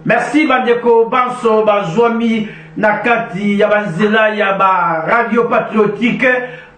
Merci bandeko banso bazwami nakati ya banzela ya ba radio patriotique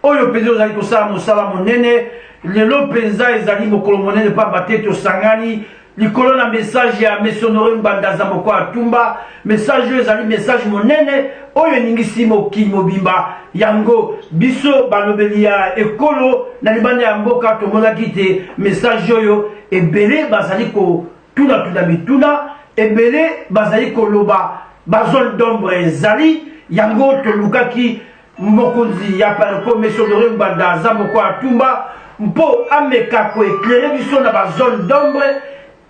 oyo penza ozali kosala mosala monene lelo penza ezali mokolo monene pa bateto sangani likolo na message ya Monsieur Honoré Mbanda Zamboko Atumba message ezali message monene oyo ningisi mokili mobimba yango biso balobeli ya ekolo na libanda ya mboka tomonaki te message oyo ebele bazali ko tuna bituna ebele bazali koloba bazol d'ombre ezali yango tolukaki mokonzi ya parko Monsieur Honoré Mbanda Zamboko Atumba mpo ameka ko éclairer biso na bazol d'ombre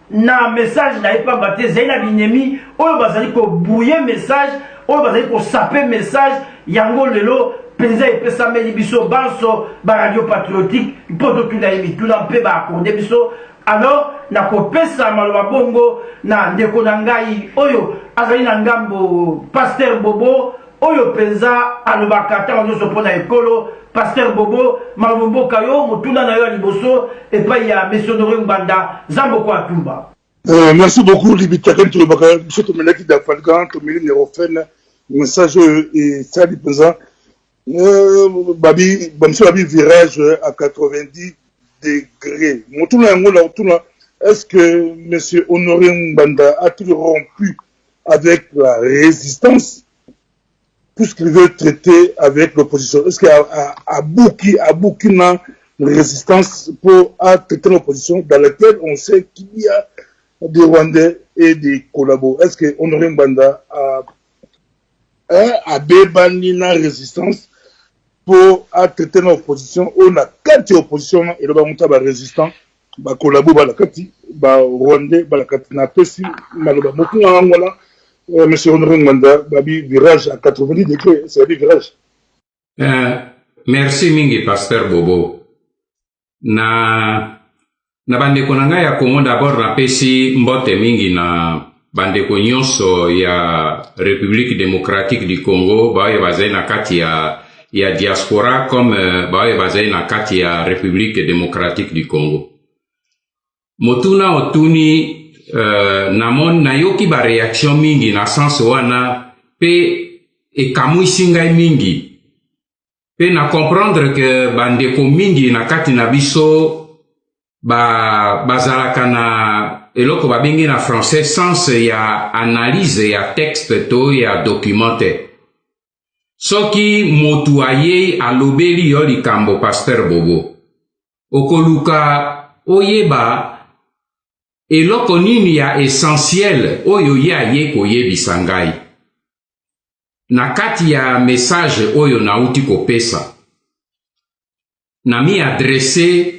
na message na epa bate zaina binemi oyo bazali ko bouiller message oyo bazali ko saper message yango lelo penza epesa meli biso banso ba radio patriotique mpo totuna emituna mpe ba akonde biso alors na kopesa maloba bongo na ndeko na ngai oyo azali na ngambo Pasteur Bobo oyo penza alobaka ntango nyonso mpona ekolo Pasteur Bobo malomboka yo motuna na yo ya liboso epai ya Monsieur Honoré Mbanda Zamboko Atumba. Merci beaucoup Libitaken Tulobaka biso tomenaki d'Afalgan tomeli Nerofel message et ça dit penza babi bamso babi virage à 90 degrés. Motuna yango la otuna est-ce que Monsieur Honoré Mbanda a-t-il rompu avec la résistance puisqu'il veut traiter avec l'opposition? Est-ce qu'il y a beaucoup de résistance pour traiter l'opposition dans laquelle on sait qu'il y a des Rwandais et des collabos? Est-ce que Honoré Mbanda a bébanni la résistance pour traiter l'opposition? On a quatre oppositions et là on a résistant, ba collabo, ba la kati, ba Rwandais, ba la kati na pesi, maloba beaucoup en Angola. Monsieur Honoré Mbanda, babi virage à 90 degrés, c'est un virage. Merci mingi Pasteur Bobo. Na bandeko na ngai ya Kongo d'abord na pesi mbote mingi na bandeko nyonso ya République démocratique du Congo, baye bazali na kati ya diaspora comme baye bazali na kati ya République démocratique du Congo. Motuna otuni namon na yoki ba réaction mingi na sens wana pe ekamwisi ngai mingi pe na comprendre que bandeko mingi na kati na biso bazalaka na eloko babengi na français sens ya analyse ya texte to ya documente soki motu aye alobeli yo likambo Pasteur Bobo okoluka oyeba eloko nini ya essentiel oyo ye koyebisa ngai na kati ya message oyo nauti kopesa na mi adresse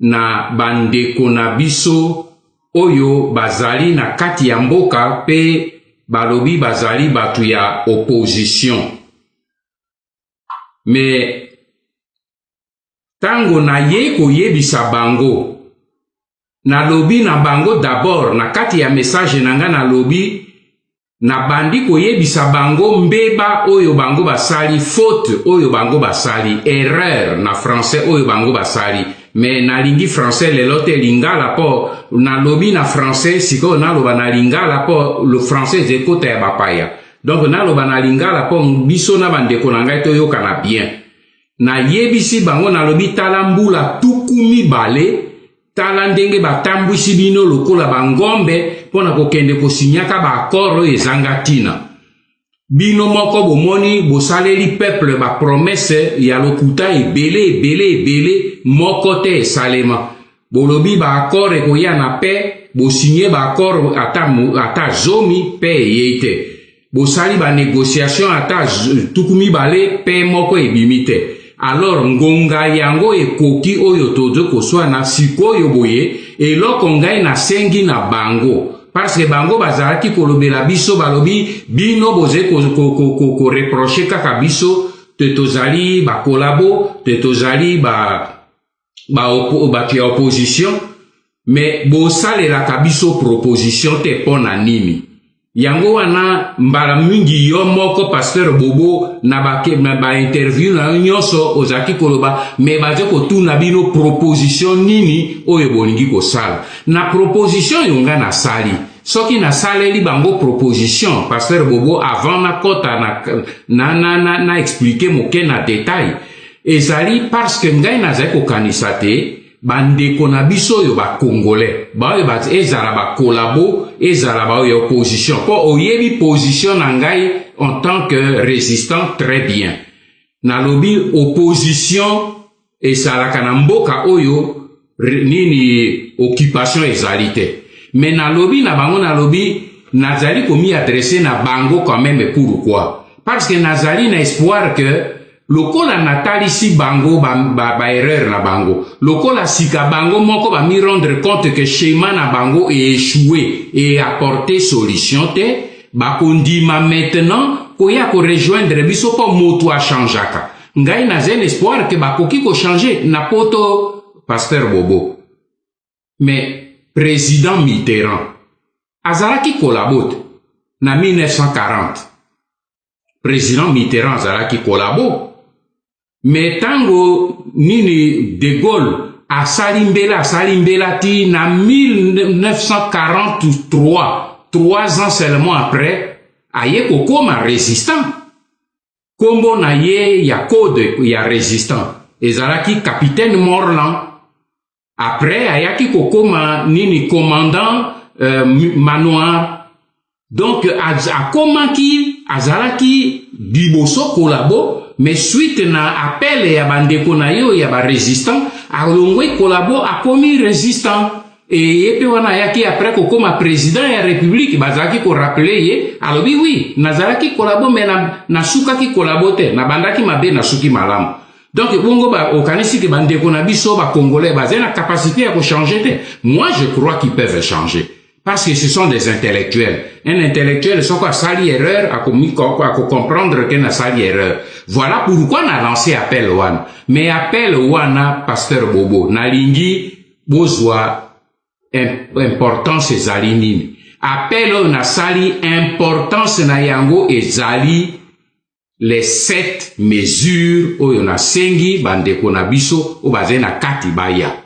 na bandeko na biso oyo bazali na kati ya mboka pe balobi bazali batu ya opposition me tango na ye koyebisa bango na lobi na bango d'abord na kati ya message nanga na lobi na bandi koyebisa bango mbeba oyo bango basali faute oyo bango basali erreur na français oyo bango basali mais na lingi français lelo te lingala po na lobi na français siko na loba na lingala po le français ekota ya bapaya donc na loba na lingala po biso na bandeko na ngai to yoka na bien na yebisi bango na lobi tala mbula tukumi bale tala ndenge batambwisi bino lokola bangombe pona kokende kosinyaka bakoro ezanga tina bino moko bomoni bosaleli peuple ba promesse ya lokuta ebele moko te esalema bolobi bakoro ekoya na pe bosinye bakoro ata zomi pe eyete bosali ba négociation ata tukumi bale pe moko ebimi te. Alors ngonga yango ekoki oyo tozo koswa na sikoyo boye eloko ngai na sengi na bango parce que bango bazalaki kolobela biso balobi bino boze ko reprocher kaka biso te tozali ba kolabo te tozali ba opposition mais bosalelaka biso proposition te pona nini yango wana mbala mingi yo moko Pasteur Bobo na ba interview na nyonso ozaki koloba me baje kotuna bino proposition nini oyo bolingi kosala na proposition yonga na sali soki nasaleli bango proposition pasteur Bobo avant nakota na expliquer moke na détail ezali parce que ngai nazali kokanisa te bandeko na biso oyo bakongolais baoyo ezala bakolabo ezala baoyo opposition po oyebi position na ngai en tant que résistant très bien nalobi opposition ezalaka na mboka oyo nini occupation ezali te mais nalobi na bango nalobi nazali komi adressé na bango quand même pourquoi parce que nazali na espoir que lokola natalisi bango ba erreur na bango lokola sika bango moko ba mi rendre compte que schéma na bango est échoué et apporter solution te ba kondima maintenant koya ko rejoindre biso po moto a changeaka ngai nazel espoir que ba koki ko changer na poto pasteur Bobo mais président Mitterrand azalaki kolabot na 1940 président Mitterrand azalaki kolabo mais tango nini de Gaulle asali mbela ti na 1943 3 ans seulement après aye kokoma résistant kombo na ye ya code ya résistant ezalaki capitaine Morland après ayaki kokoma nini commandant manoir donc akomaki azalaki biboso kolabo mais suite na appel ya bandeko na yo ya ba résistant alongwe kolabo akomi résistant et yepe wana yaki après kokoma président ya république bazaki ko rappeler ye alobi oui nazalaki kolabo mais na sukaki kolabo te na bandaki mabe na suki malamu donc bongo ba okanisi ke bandeko na biso ba congolais bazé na capacité à ko changer te moi je crois qu'ils peuvent changer parce que ce sont des intellectuels. Un intellectuel, c'est quoi sali erreur, à comprendre qu'il a sali erreur. Voilà pourquoi on a lancé appel Wana. Mais appel Wana, pasteur Bobo, na lingi, bozwa, importance ezali nini. Appel on a sali, importance na yango ezali, les 7 mesures, on a sengi, bandeko na biso, o bazé na kati baya.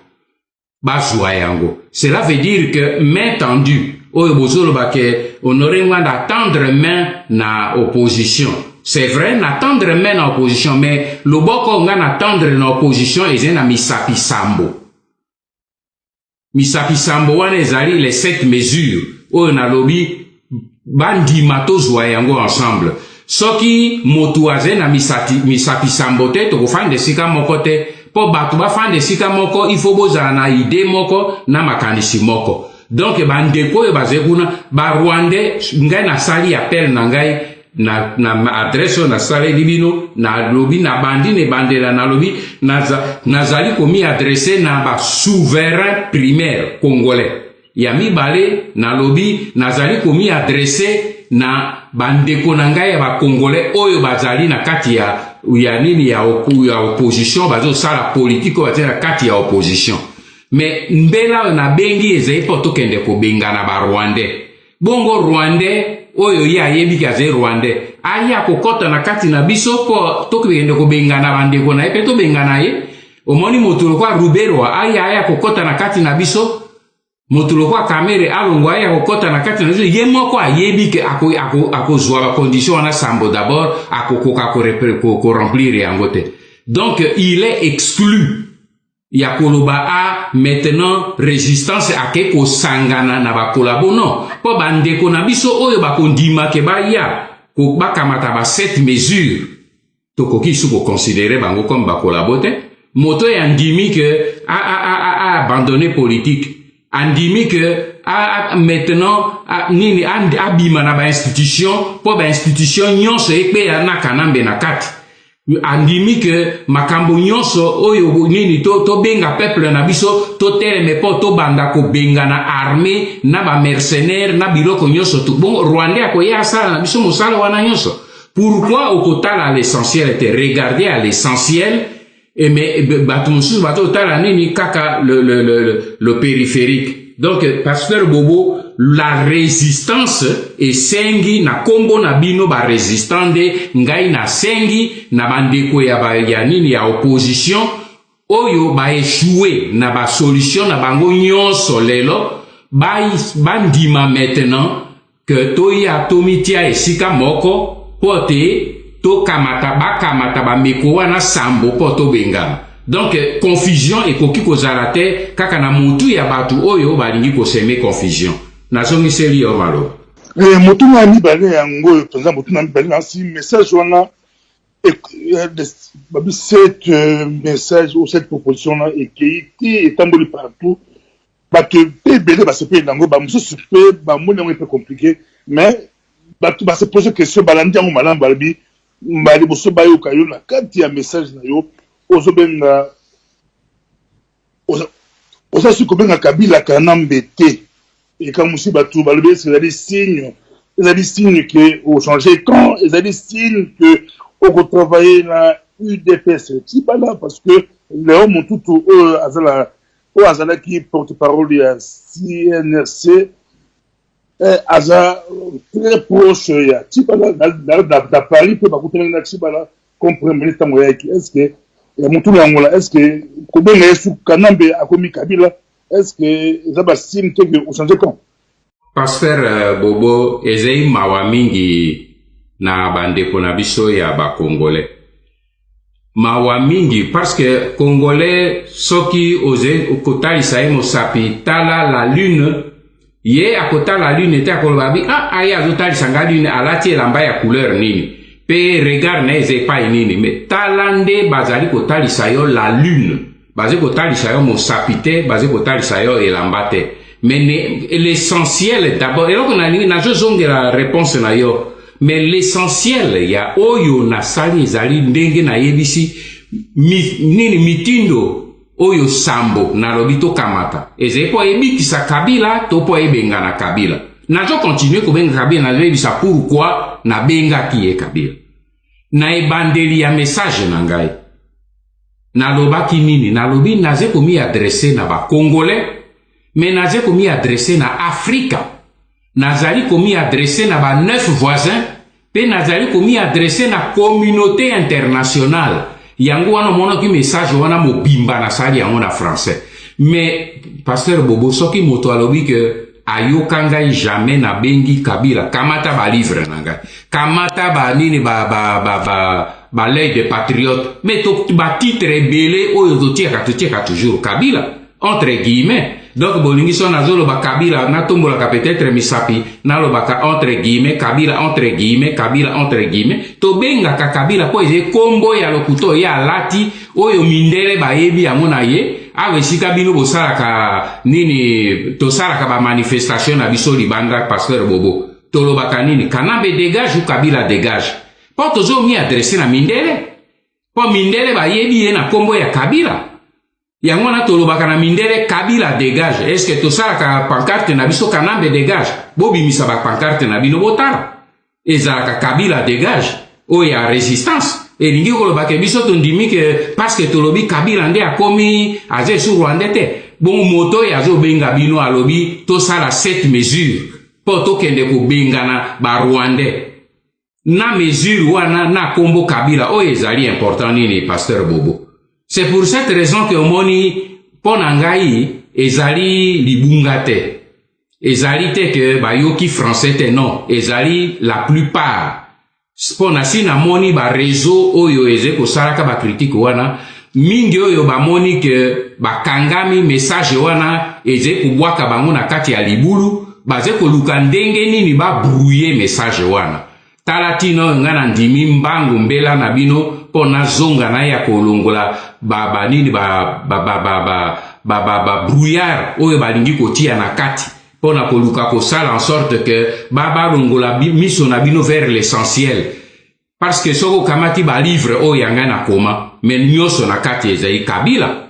Bazwa yango. Cela veut dire que main tendue, oyo bozolo bake honoré ngwanda tendre main na opposition. C'est vrai, na tendre main na opposition, mais loboko nga na tendre na opposition eze na misapi sambo. Misapi sambo wana ezali les 7 mesures. Oyo na lobi bandi matozwa yango ensemble. Soki motu aze na misapi sambo te to kofande sika moko te. Po batu bafande sika moko il faut bozala na idée moko na makanisi moko donc bandeko e bazekuna ba Rwandais ngai na sali appel na ngai na adresse na sali libino na lobi na bandi ne bandela na lobi nazali komi adressé na ba souverain primaire congolais ya mibale na lobi nazali komi adressé na bandeko na ngai ba congolais oyo bazali na kati ya nini ya opposition bazo sala politique bazo na kati ya opposition mais mbela na bengi ezai poto kende ko benga na ba Rwandais bongo Rwandais oyo ya yebi kaze Rwandais aya kokota na kati na biso po to kende ko benga na bandeko na epe to benga na ye omoni motulo kwa Ruberwa aya kokota na kati na biso motulo kwa kamere alongwa ya kokota na kati na biso ye moko ayebi ke akozwa ba condition wana sambo d'abord akokoka ko remplir yango te donc il est exclu ya koloba a maintenant résistance ake ko sangana na ba kolabo non po bandeko na biso oyo ba kondima ke ba ya ko bakamata ba 7 mesures to koki su ko considérer bango comme ba kolabo te moto ya ndimi que a abandonné politique andimi que maintenant nini abima na ba institution po ba institution nyonso ekpe ya na kanambe na kati andimi que makambo nyonso oyo nini to benga peuple na biso to teleme po to banda ko benga na armée na ba mercenaires na biloko nyonso to bon Rwandais akoya sala na biso mosala wana nyonso pourquoi au total à l'essentiel était regarder à l'essentiel et mais bato mususu bato tala nini kaka le périphérique donc pasteur Bobo la résistance et sengi na kombo na bino ba résistande ngai na sengi na bandeko ya nini ya opposition oyo ba échoué na ba solution na bango nyonso lelo bandima maintenant que toya tomitia esika moko pote to kamata ba meko wana sambo poto bengana. Donc confusion ekoki kozala te kaka na mutu ya batu oyo balingi koseme confusion. Nazongi seli yo malo. Mutu na mibale yango penza mutu na mibale na si message wana cette message ou cette proposition là et qui est emballé partout. Bato bébé ba se payer nango ba musu super ba mona un peu compliqué mais bato ba se poser question balandi yango malamba balbi mbali boso bayo kayo na kati ya message na yo ozobenga oza su kobenga Kabila kanambe te et quand musi bato balbi c'est des signes que au changer quand ils ont des signes que au travailler na UDPS Tibala parce que les hommes tout azala o azala qui porte-parole ya CNRC aza très proche ya Tibala da Paris pe bakutana na Tibala comme premier ministre moya qui est-ce que mutu na ngola est-ce que kobenga Yesu Kanambe akomi Kabila est-ce que za ba signe que au changer quand Pasteur Bobo ezei mawa mingi na bandeko na biso ya ba Congolais. Mawa mingi parce que Congolais soki oze kotalisa emo sapi tala la lune ye akota la lune ete akolobabi aya azotalisa nga lune alati elamba ya couleur nini pe regard na eze epai nini me tala nde bazali kotalisa yo la lune baze kotalisa yo mosapi te baze kotalisa yo elamba te mais l'essentiel d'abord eloko na ningi nazozongela réponse na yo. Mais l'essentiel ya oyo na sali ezali ndenge na yebisi nini mitindo oyo sambo na lobito kamata eze po ebikisa Kabila to po ebenga na Kabila nazo continuer ko benga Kabila na yebisa pourquoi na benga ki e Kabila na ebandeli ya message na ngai na lobaki nini na lobi naze komi adresser na ba Congolais mais naze komi adresser na Afrika. Nazali komi adressé na ba 9 voisins, pe nazali komi adressé na communauté internationale. Yango wana mono ki message wana mobimba na sali yango na français. Mais pasteur Bobo soki moto alobi que ayokangai jamais na bengi Kabila kamata ba livre nanga. Kamata ba nini ba l'œil de patriote. Mais to ba titre belé oyo to tieka toujours Kabila entre guillemets. Donc bolingi so nazolo ba Kabila na tombola ka peut-être misapi na lo baka entre guillemets Kabila entre guillemets Kabila entre guillemets to benga ka Kabila po eze kombo ya lokuto ya lati oyo mindele ba yebi ya mona ye awe sika bino bosala ka nini to sala ka ba manifestation na biso libanda pasteur Bobo to lo baka nini Kanambe dégage ou Kabila dégage po tozo mi adresser na mindele po mindele ba yebi ye na kombo ya Kabila. Yango na tolobaka na mindele Kabila dégage. Est-ce que to sala ka pancarte na biso Kanambe dégage? Bobi misaba pancarte na bino botara. Ezalaka Kabila dégage. Oya résistance. Et lingi kolobaka biso tondimi que parce que tolobi Kabila nde akomi aze sur Rwanda te. Bon moto ya zo benga bino alobi to sala 7 mesures. Po to kende ko bengana ba Rwandais. Na mesure wana na kombo Kabila o ezali important nini pasteur Bobo. C'est pour cette raison que moni ponangai ezali libungate. Ezali te que bayoki français te non, ezali la plupart. Pona si na moni ba réseau oyo eze ko salaka ba critique wana mingi oyo ba moni que ba kangami message wana eze kubwaka bango na kati ya libulu baze ko luka ndenge nini ba brouiller message wana. Talatino ngana ndimi mbangu mbela na bino pona zonga na ya kolongola ba nini ba brouillard oyo balingi kotia na kati pona koluka kosala en sorte que ba longola miso na bino vers l'essentiel parce que soko kamati ba livre oyo yanga na koma mais nyoso na kati ezai Kabila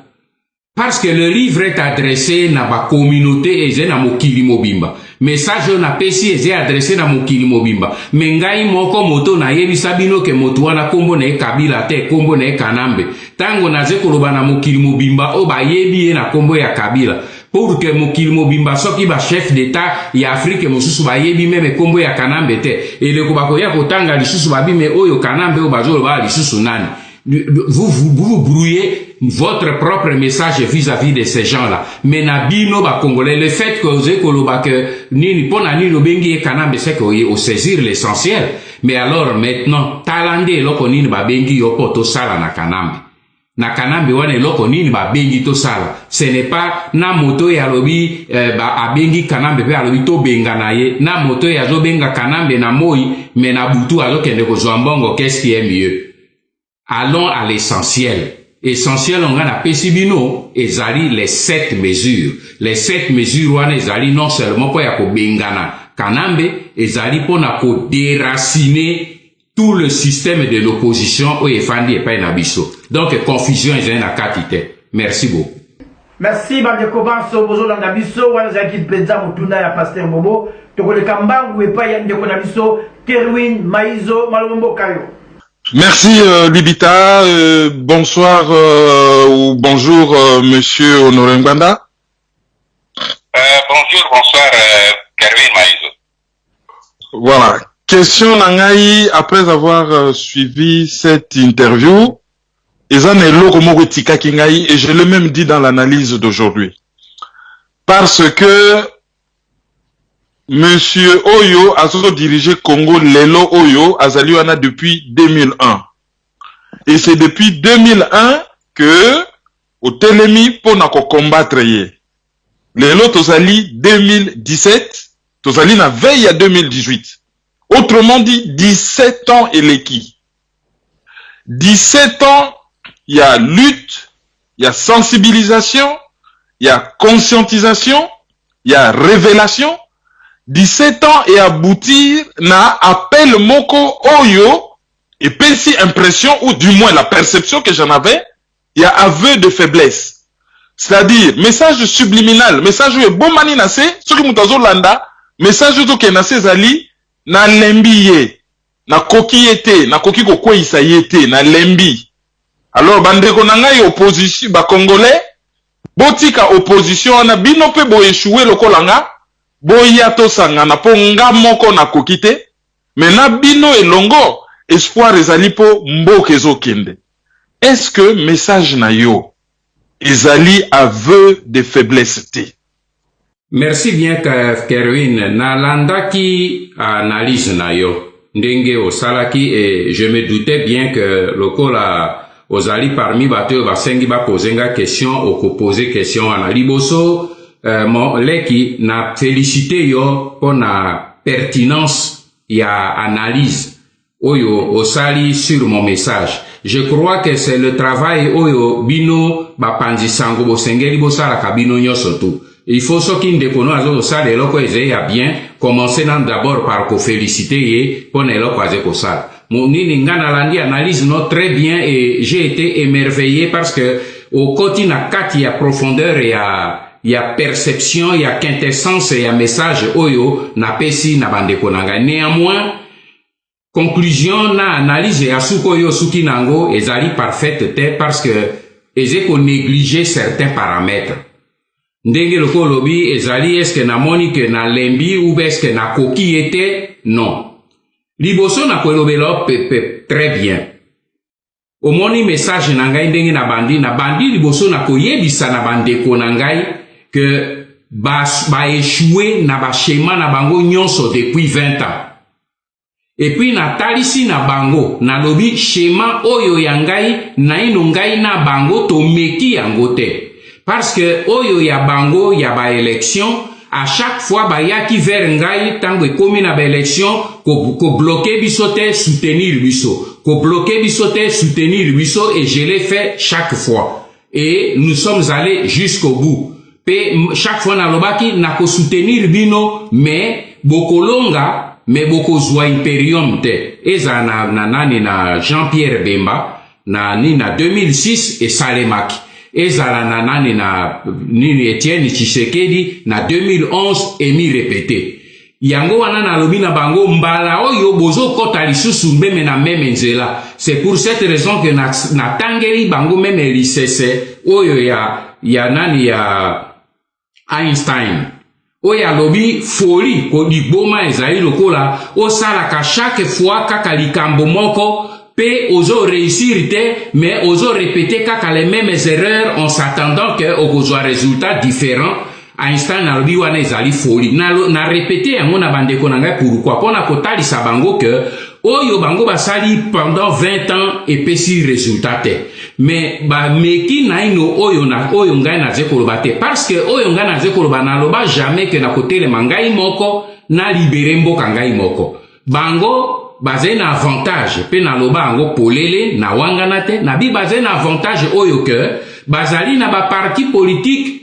parce que le livre est adressé na ba communauté eze na mokili mobimba. Message na pesi eze adressé na mokili mobimba. Mengai moko moto na yebisa bino ke moto wana kombo na Kabila te kombo na Kanambe. Tango na ze koloba na mokili mobimba o ba yebi na kombo ya Kabila. Pour que mokili mobimba soki ba chef d'état ya Afrique mosusu ba yebi meme kombo ya Kanambe te. Ele ko bako ya kotanga lisusu ba bime oyo Kanambe o bazolo ba lisusu nani. vous brouillez votre propre message vis-à-vis de ces gens-là. Mais Nabino ba Congolais, le fait que vous que nini pona nini bengi e kanambe c'est que saisir l'essentiel. Mais alors maintenant, talande loko nini ba bengi yo poto sala na kanambe. Na kanambe wane loko nini ba bengi to sala. Ce n'est pas na moto ya lobi ba abengi kanambe pe alobi to benga na ye. Na moto ya zo benga kanambe na moi, mais na butu azo kende ko zwambongo, qu'est-ce qui est mieux? Allons à l'essentiel. Essentiel, on a pesibino, ezali les 7 mesures. Les 7 mesures, on ezali non seulement pour yako bengana kanambe, ezali pour nako déraciner tout le système de l'opposition au efandi et pas nabiso. Donc, confusion ezali na katite. Merci beaucoup. Merci, Bandeko Banso, Bozo Landabiso, Wanazaki Penza Mutuna ya Pasteur Bobo, Tokole Kambangu et pas Yandeko Nabiso, Kerwin, Maïzo, Malombo Kayo. Merci Libita, bonsoir ou bonjour Monsieur Honoré Ngwanda. Bonsoir Kerwin Maïzo. Voilà, question Nangaï, après avoir suivi cette interview, et je l'ai même dit dans l'analyse d'aujourd'hui. Parce que Monsieur Oyo a dirigé Congo Lelo Oyo Azaliwana depuis 2001. Et c'est depuis 2001 que au Telemi pour combattre yé. Lelo Tozali 2017, Tozali na veille à 2018. Autrement dit, 17 ans et l'équi. 17 ans, il y a lutte, il y a sensibilisation, il y a conscientisation, il y a révélation. 17 ans et aboutir na appel moko oyo et pensi impression ou du moins la perception que j'en avais, il y a aveu de faiblesse. C'est-à-dire message subliminal, message où bon mani nase, ce qui mutazo landa, message où ke nase zali na lembiye, na koki yete, na koki kokwe isa yete, na lembi. Alors bandeko nanga opposition ba congolais, botika opposition na bino pe bo échouer lokolanga. Boya to sangana po nga moko na kokite, mais na bino elongo espoir ezali po mboka ezokende. Est-ce que message na yo ezali aveu de faiblesse te? Merci bien Kerwin. Na landa ki analyse na yo ndenge osalaki et je me doutais bien que lokola ozali parmi bato basengi ba posenga question oko poser question na liboso. Mon leki na félicité yo pour na pertinence ya analyse oyo osali sur mon message. Je crois que c'est le travail oyo bino bapanzi sango bosengeli bosala kabino nyoso tu. Il faut so ki ndekono azo osala eloko eze ya bien commencer d'abord par ko féliciter ye pour eloko aze ko sala. Monini ngana landi analyse no très bien et j'ai été émerveillé parce que au côté na kati ya profondeur il y a perception, il y a quintessence, il y a message oyo na pesi na bandeko nanga. Néanmoins, conclusion na analyse ya suko yo suki nango ezali parfaite te parce que ezeko négliger certains paramètres. Ndenge loko lobi ezali est-ce que na moni que na lembi ou est-ce que na koki était? Non. Liboso na kolobelo très bien. Au moni message nangai ndenge na bandi liboso na koyebisa na bandeko nangai que ba échoué na ba schéma na bango nyonso depuis 20 ans. Et puis na talisi na bango na lobi schéma oyo ya ngai na ino ngai na bango to meki yango te. Parce que oyo ya bango ya ba élection à chaque fois ba yaki vers ngai tango ekomi na ba élection ko bloquer biso te soutenir biso. Ko bloquer biso te soutenir biso et je l'ai fait chaque fois. Et nous sommes allés jusqu'au bout. Chaque fois na lobaki na ko soutenir bino mais bokolonga mais boko zwa imperium te eza na nani na Jean-Pierre Bemba na ni na 2006 et Salemaki eza na nani na nini Etienne Tshisekedi na 2011 et mi répété yango wana na lobi na bango mbala oyo bozo kota lisusu mbeme na meme nzela. C'est pour cette raison que na tangeli bango meme lisese oyo ya nani ya Einstein. Oya lobi folie ko di boma ezali lokola o sala ka chaque fois kaka likambo moko P ozo réussir mais ozo répéter kaka les mêmes erreurs en s'attendant que okozwa résultat différent. Einstein na lobi wana ezali folie. Na répéter yango na bandeko na ngai pourquoi? Pona kotalisa bango que oyo bango basali pendant 20 ans et pesi résultat te. Mais ba meki naino oyo ngai na zekoloba te. Parce que oyo ngai na zekoloba na loba jamais que na kotele mangai moko na libere mboka ngai moko. Bango bazé na avantage pe na loba yango polele na wangana te. Na bi bazé na avantage oyo que bazali na ba parti politique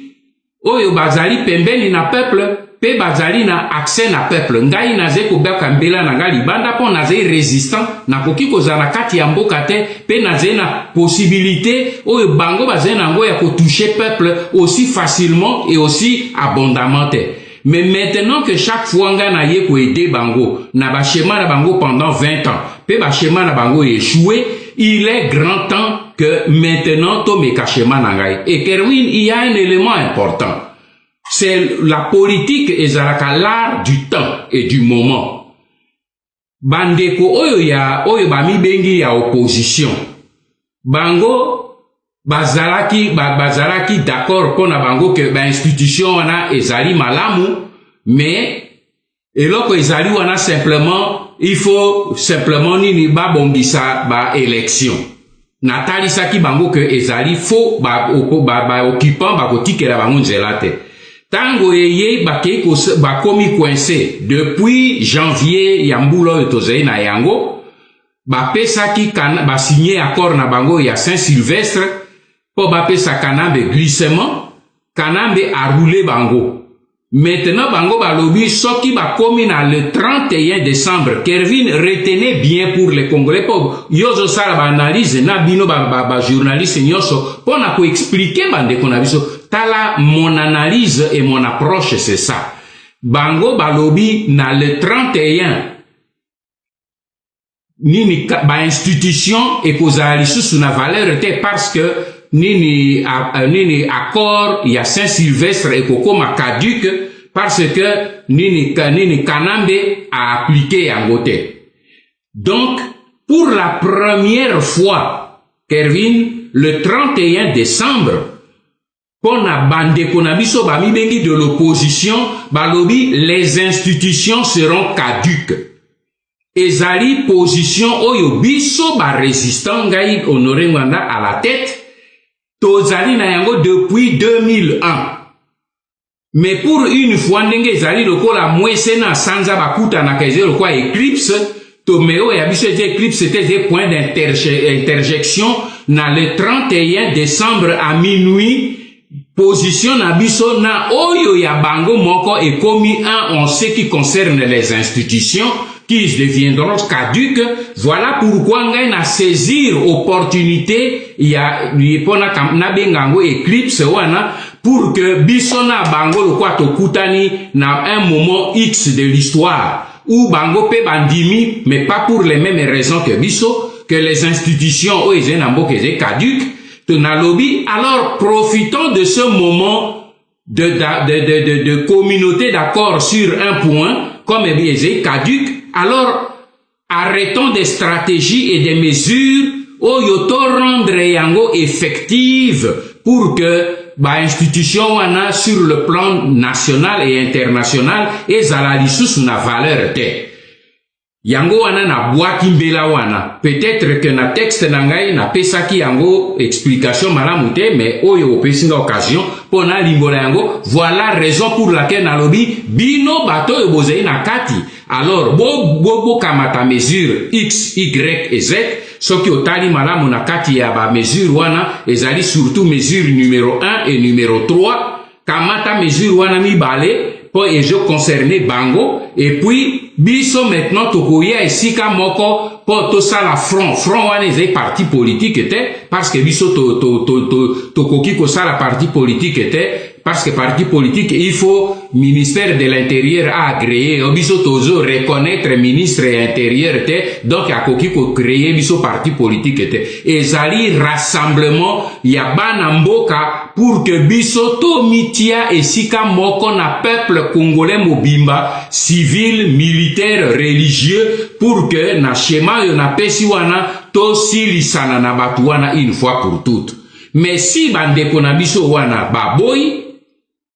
oyo bazali pembeni na peuple pe bazali na accès na peuple. Ngai naze kobeka mbela na ngai libanda po naze résistant na koki kozala kati ya mboka te pe naze na possibilité oyo bango bazali nango ya toucher peuple aussi facilement et aussi abondamment te. Mais maintenant que chaque fois ngai na ye ko aider bango na ba schéma na bango pendant 20 ans pe ba schéma na bango échoué, il est grand temps que maintenant tomeka schéma na ngai. Et Kerwin, il y a un élément important. C'est la politique ezalaka l'art du temps et du moment. Bandeko oyo bami bengi ya opposition. Bango bazalaki d'accord pona bango que ba institution wana ezali malamu, mais eloko ezali wana simplement il faut simplement nini ba bongisa ba élection. Natali saki bango que ezali faux ba occupant ba kotikela bango nzela te. Tango eye ba komi coincé depuis janvier yambulo etozei na yango ba pesaki ba signé accord na bango ya Saint-Sylvestre po ba pesa kanambe glissement kanambe a roulé bango. Maintenant bango balobi soki ba komi na le 31 décembre. Kervin, retenez bien pour les Congolais po yozo sala ba analyse na bino ba journaliste nyoso po na ko expliquer bande ko na biso. Tala mon analyse et mon approche, c'est ça. Bango balobi na le 31 nini ba institution et kozali sous na valeur te parce que nini accord il y a Saint-Sylvestre et kokoma caduc parce que nini kanambe a appliqué en côté. Donc pour la première fois, Kervin, le 31 décembre pona bande konabiso bami bengi de l'opposition balobi les institutions seront caduques. Ezali position oyo biso ba résistant ngai Honoré Ngwanda à la tête tozali na yango depuis 2001. Mais pour une fois ndenge ezali lokola mwese na sanza bakuta na kaise lokwa éclipse tomeo ya biso éclipse c'était des points d'interjection na le 31 décembre à minuit. Position na biso na oyo ya bango moko et commis en ce qui concerne les institutions qui deviendront caduques. Voilà pourquoi ngai na saisir opportunité ya yepona na bengango éclipse wana pour que biso na bango lokwa tokutani na un moment X de l'histoire où bango pe bandimi mais pas pour les mêmes raisons que biso que les institutions o ezenambo que caduques. Alors profitons de ce moment de communauté d'accord sur un point, comme est caduc. Alors arrêtons des stratégies et des mesures au yoto rendre yango effective pour que ba institution wana sur le plan national et international ezala lisusu na valeur te. Yango wana na boaki mbela wana. Peut-être que na texte na ngai na pesaki yango explication malamu te, mais oyo opesinga occasion pona limbola yango. Voilà raison pour laquelle na lobi bino bato yo bozei na kati. Alors bo kamata mesure X, Y et Z. Soki otali malamu na kati ya ba mesure wana ezali surtout mesure numéro 1 et numéro 3. Kamata mesure wana mibale po ejo concerné bango et puis biso maintenant tokoya esika moko po to sala front wana ezai parti politique était parce que biso tokoki ko sala parti politique était parce que parti politique il faut ministère de l'intérieur a agréé biso tozo reconnaître ministre intérieur était donc akoki ko créer biso parti politique était ezali rassemblement ya bana mboka pour que biso to mitia esika moko na peuple congolais mobimba civil militaire religieux pour que na schéma yo na pesi wana to silisana na batu wana une fois pour toutes. Mais si bandeko na biso wana baboy,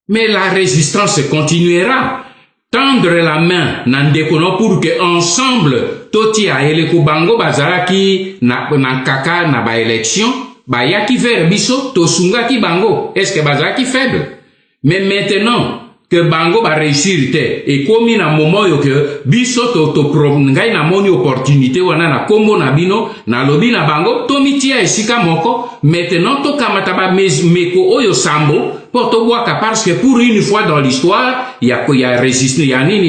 mais la résistance continuera. Tendre la main nandeko no pour que ensemble toti a eleko bango bazalaki na kaka na ba élection ba yaki vers biso to sungaki bango. Est-ce que bazalaki faible? Mais maintenant que bango ba réussir te et komi na moment yo que biso to ngai na moni opportunité wana na kombo na bino na lobi na bango to mitia esika moko. Maintenant to kamata ba meko oyo sambo pour to boaka parce que pour une fois dans l'histoire il y a résistance, il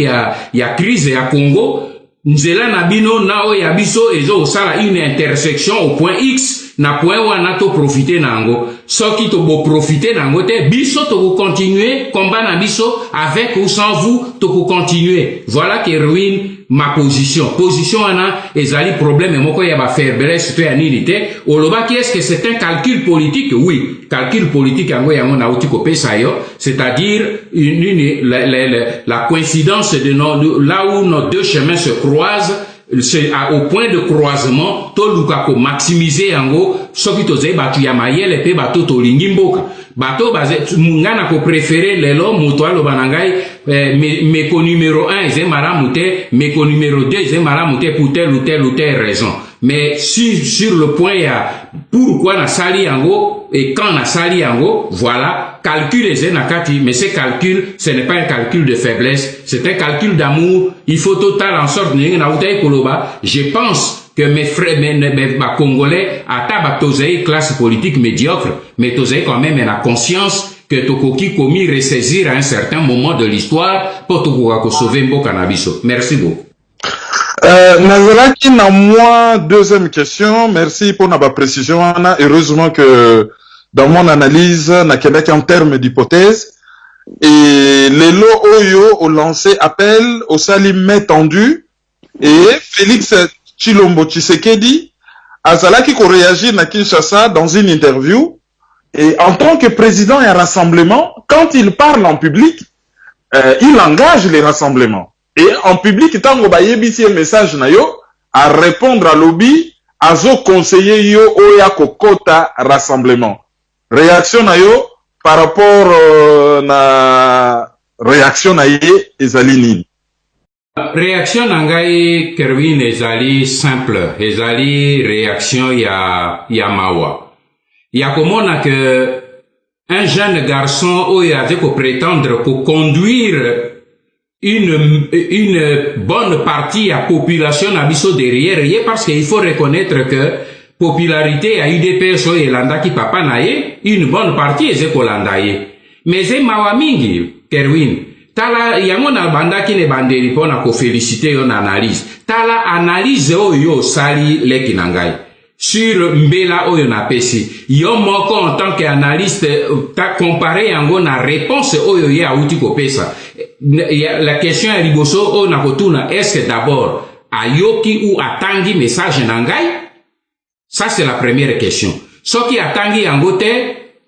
y a crise ya Congo. Nzela na bino na o ya biso ezo sala une intersection au point X na point wana to profiter nango. Soki to bo profiter nango te biso to continuer combat na biso avec ou sans vous to continuer. Voilà qui ruine ma position. Position wana ezali problème moko ya ba faiblesse to ya nini te. Oloba qui est-ce que c'est un calcul politique? Oui, calcul politique yango yango na uti ko pesa yo, c'est-à-dire la coïncidence de là où nos deux chemins se croisent. C'est au point de croisement to luka ko maximiser yango soki to zai batu ya mayele pe bato to lingimboka bato baze mungana ko préférer lelo moto alo banangai meko numéro 1 eze maramu te, meko numéro 2 eze maramu te pour telle ou telle raison. Mais sur le point ya pourquoi na sali yango et quand na sali yango, voilà, calcul eze nakati, mais ce calcul, ce n'est pas un calcul de faiblesse, c'est un calcul d'amour. Il faut total en sorte je pense que mes frères, mes Congolais, à tabatosei classe politique médiocre, mais tosei quand même la conscience que Tokoki commis ressaisir à un certain moment de l'histoire pour Tokoka sauver Mboka Nabiso. Merci beaucoup. Nazalaki na moi, deuxième question. Merci pour la précision. Heureusement que dans mon analyse, na Québec en termes d'hypothèse, et les lots Oyo ont lancé appel au salimé tendu et Félix Tshilombo Tshisekedi a Zalaki qui réagit na Kinshasa dans une interview et en tant que président et rassemblement, quand il parle en public, il engage les rassemblements. Et en public, tant que yebisi message na yo, à répondre à lobby, à zo conseiller yo oya kokota rassemblement. Réaction na yo par rapport na réaction na ye ezali nini? Réaction na ngai Kerwin ezali simple, ezali réaction ya mawa. Ya komona que un jeune garçon oya ko prétendre ko conduire une bonne partie à population nabiso derrière parce qu'il faut reconnaître que popularité à UDPS et landa qui papa naye une bonne partie est kolandaye mais c'est mawamingi Kerwin tala yango na banda ki ne bandeli pona ko féliciter yon analyse tala analyse oyo sali leki nangai sur mbela oyo na pesi yo moko en tant qu'analyste ta comparé yango na réponse oyo ya uti ko pesa. La question est liboso o nakotuna est-ce que d'abord ayoki ou atangi message nangai? Ça c'est la première question. Soki atangi yangote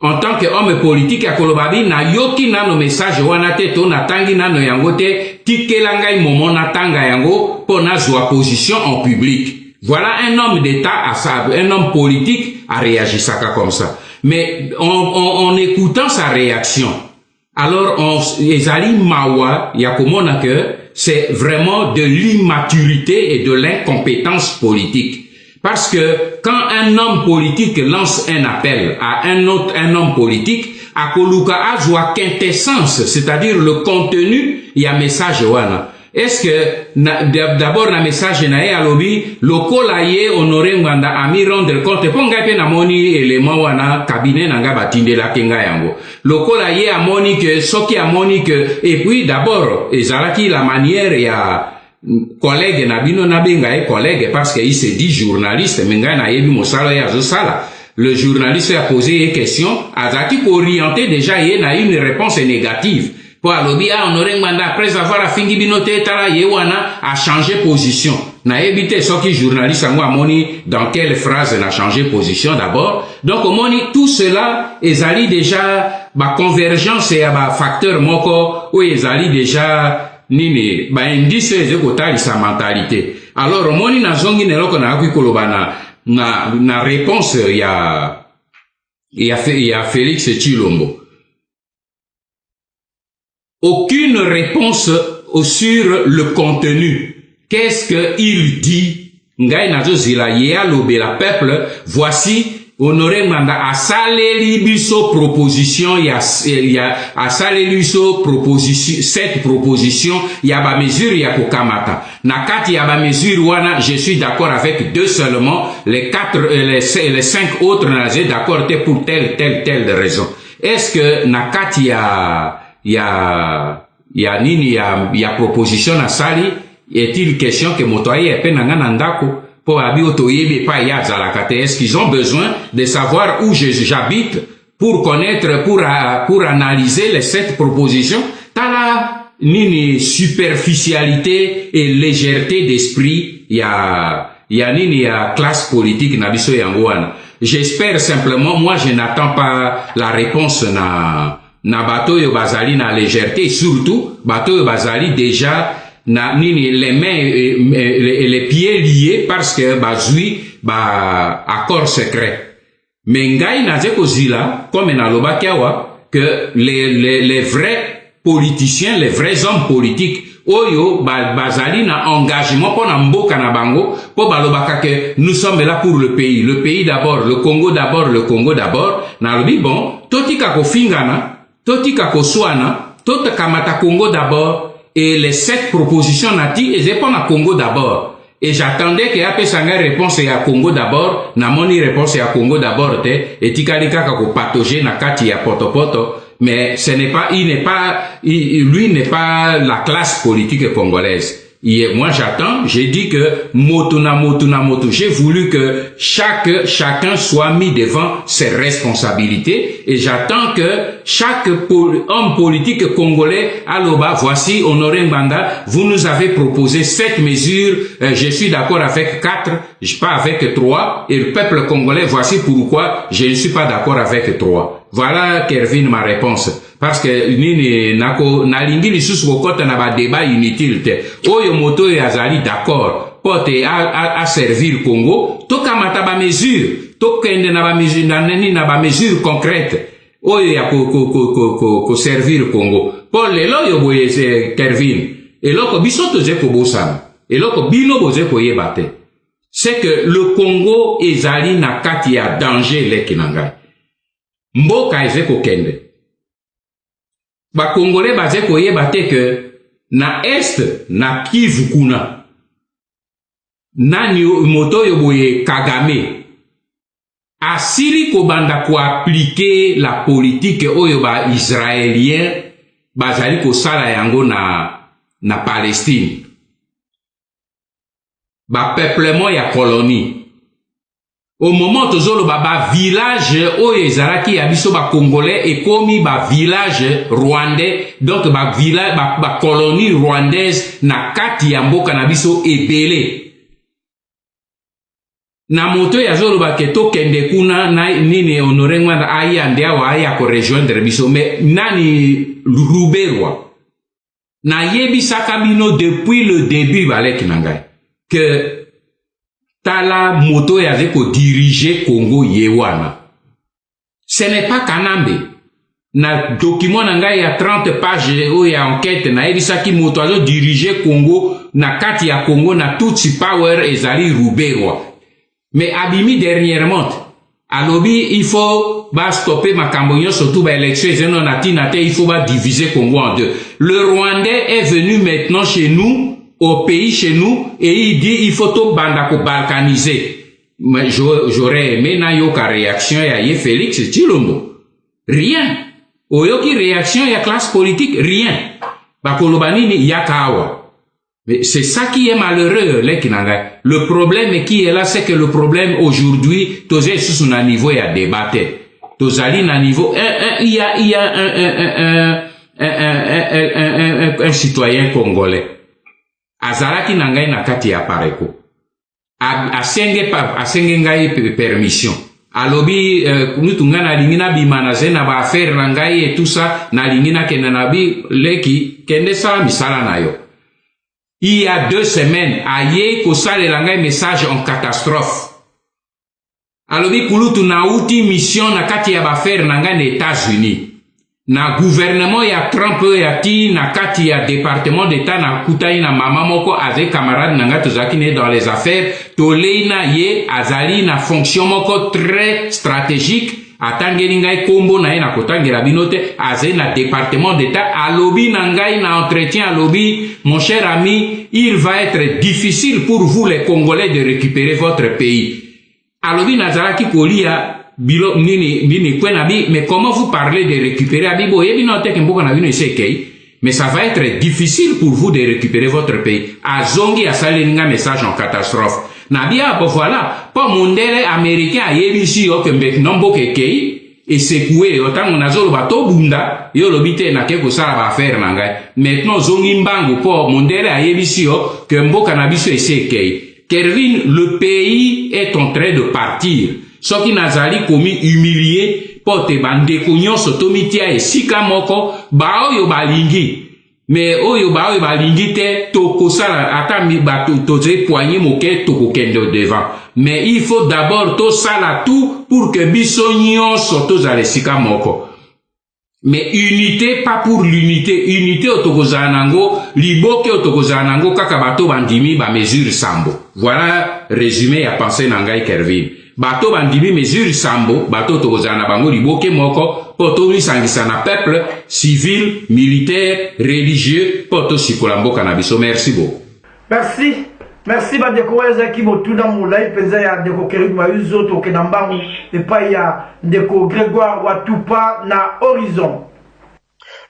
en tant qu'homme politique à kolobabi na yoki nano message wana te to natangi nano yangote tikelangai momo natanga yango pona zwa position en public. Voilà un homme d'État un homme politique a réagi ça comme ça. Mais en écoutant sa réaction, alors ezali mawa yakomona que c'est vraiment de l'immaturité et de l'incompétence politique. Parce que quand un homme politique lance un appel à un homme politique, à koluka azwa quintessence, c'est-à-dire le contenu, il y a message wana. Est-ce que d'abord na message na ye alobi lokola ye honoré nganda ami rendre compte ponga pe na moni élément wana cabinet nanga batindela kenga yango lokola ye amoni que soki amoni que et puis d'abord ezalaki la manière ya collègue na bino na benga e collègue parce que il se dit journaliste menga na yebi mosala ya zo sala. Le journaliste a posé une question azaki orienté déjà ye na une réponse négative. Pour alobi a honoré nganda après avoir afingi binote tala yewana a changé position. Na ebité soki journaliste ango amoni dans quelle phrase n'a changé position d'abord. Donc omoni tout cela ezali déjà ba convergence et ba facteur moko ou ezali déjà nini ba indice ezekotali sa mentalité. Alors omoni na zongi neloko na akwi kolobana na réponse ya Félix Tshilombo. Aucune réponse sur le contenu. Qu'est-ce qu'il dit? Ngai nazo zila yea lobe la peuple, voici Honoré Manda a saleli biso proposition a saleli biso proposition, cette proposition ya ba mesure ya kokamata. Na kati ya ba mesure wana, je suis d'accord avec deux seulement, les 5 autres naze d'accord pour telle raison. Est-ce que na kati ya proposition na sali, est-il question que motoye epe nanga ndako pour est-ce qu'ils ont besoin de savoir où j'habite pour connaître, pour analyser les 7 propositions? T'as la nini superficialité et légèreté d'esprit, il y a classe politique na biso yangoana. J'espère simplement, moi je n'attends pas la réponse na bateau yo bazali na légèreté, surtout bateau yo bazali déjà les mains et les pieds liés parce que accord secret. Mais ngai nazeko zila comme na lobakiawa que les vrais politiciens, les vrais hommes politiques oyo bazali na engagement pour na mboka na bango pour balobaka que nous sommes là pour le pays d'abord, le Congo d'abord, na lobi bon totika ko fingana, totika ko swana, totakamata Congo d'abord. Et les 7 propositions nati, et c'est pas na Congo d'abord. Et j'attendais qu'il y ait une réponse à Congo d'abord, na moni réponse à Congo d'abord, et tikalika kako patauger na kati ya poto, mais ce n'est pas, lui n'est pas la classe politique congolaise. Et moi j'attends, j'ai dit que moto, j'ai voulu que chacun soit mis devant ses responsabilités et j'attends que chaque homme politique congolais, aloba, voici Honoré Mbanda, vous nous avez proposé 7 mesures, je suis d'accord avec 4, pas avec 3 et le peuple congolais, voici pourquoi je ne suis pas d'accord avec 3. Voilà, Kervin, ma réponse. Parce que nini nalingi lisusu kokota na ba débat inutile te. Oyo moto yazali d'accord pote à servir Congo, tokamata ba mesure, tokende na ba mesure na ba mesure concrète. Oyo ya ko servir Congo. Pour lelo yo boye Kervin. Eloko bisoto je ko bosana. Eloko bino boze ko yebate. C'est que le Congo ezali na kati ya danger lekinangai. Mboka ezeko kende. Ba Congolais baze koyeba te que na est na Kivu kuna nani moto yo boye Kagame asili ko banda ko appliquer la politique oyo ba israélien bazali ko sala yango na Palestine ba peuplement ya colonie. Au moment où ba village oyo ezalaki ya biso ba Congolais et komi ba village rwandais, donc ba village ba colonie rwandaise na kati ya mboka na biso ebele. Na moto ya zolo ba keto kende kuna na nini Honoré Ngwanda aya ndia wa aya ko rejoindre biso, mais nani Ruberwa na yebisaka bino depuis le début baleki nangai que tala moto yaze ko diriger Congo yewana. Ce n'est pas Kanambe. Na document nanga ya 30 pages o ya enquête na ebisaki moto azo diriger Congo na kati ya Congo na Tutsi Power ezali Ruberwa. Mais abimi dernièrement alobi il faut stopper makambo surtout ba élection ezeno na tinate, il faut diviser Congo en deux. Le Rwandais est venu maintenant chez nous, au pays chez nous, et il dit il faut tout bandako balkaniser. Mais j'aurais aimé na yoka réaction ya ye Félix Tshilombo. Rien. Oyoki réaction ya classe politique, rien. Bakolobani ni yakawa. Mais c'est ça qui est malheureux, les Kinanga. Le problème qui est là, c'est que le problème aujourd'hui, tosé sous un niveau ya débattre. Tosali na niveau, il y a un citoyen congolais. Azalaki na ngai na kati ya pareko. Asenge ngai permission. Alobi kunutunga na lingina bimana zena ba affaire na ngai et tout ça na lingina kena nabi leki kende sa misala na yo. Il y a 2 semaines, aye ko sale la ngai message en catastrophe. alobi kulutu nauti mission na kati ya bafere na ngai na États-Unis na gouvernement ya Trump ya ti na kati ya département d'état na kutani na mama moko avec camarade na ngai tozalaki ne dans les affaires tolei na ye azali na fonction moko très stratégique atangeli ngai kombo na ye na kotangela bino te azali na département d'état alobi na ngai na entretien alobi mon cher ami il va être difficile pour vous les Congolais de récupérer votre pays alobi nazalaki kolia bilo nini kwena bi mais comment vous parlez de récupérer abibo yebi no teke mboka na bino isekei mais ça va être difficile pour vous de récupérer votre pays azongi asali nga message en catastrophe na bia po voilà po mundele américain ayebisi yo kembe nomboka ekei et secoué otango nazolo bato bunda yo lobite na ke kosala ba affaire na ngai maintenant zongi mbangu po mundele ayebisi yo ke mboka na biso esekei Kervin, le pays est en train de partir. Ce qui nazali komi humilié, pote bandeko nyonso tomitia esika moko, ba oyo balingi. Mais oyo ba oyo balingi te tokosala ata mi bato toze poignet moke tokokende devant. Mais il faut d'abord to sala tout pour que biso nyonso tozala esika moko. Mais unité, pas pour l'unité. Unité otokozala nango, liboke otokozala nango kaka bato bandimi ba mesure sambo. Voilà résumé ya pensée nangai Kervin. Bato bandimi mesure sambo, bato otokozala na bango liboke moko, poto lisangisa na peuple, civil, militaire, religieux, poto sikola mboka na biso. Merci beaucoup. Merci. Merci bandeko ezaki motuna mulai penza ya ndeko Kervin Mayuzo toke na mbangu epa ya ndeko Grégoire Watupa na Horizon.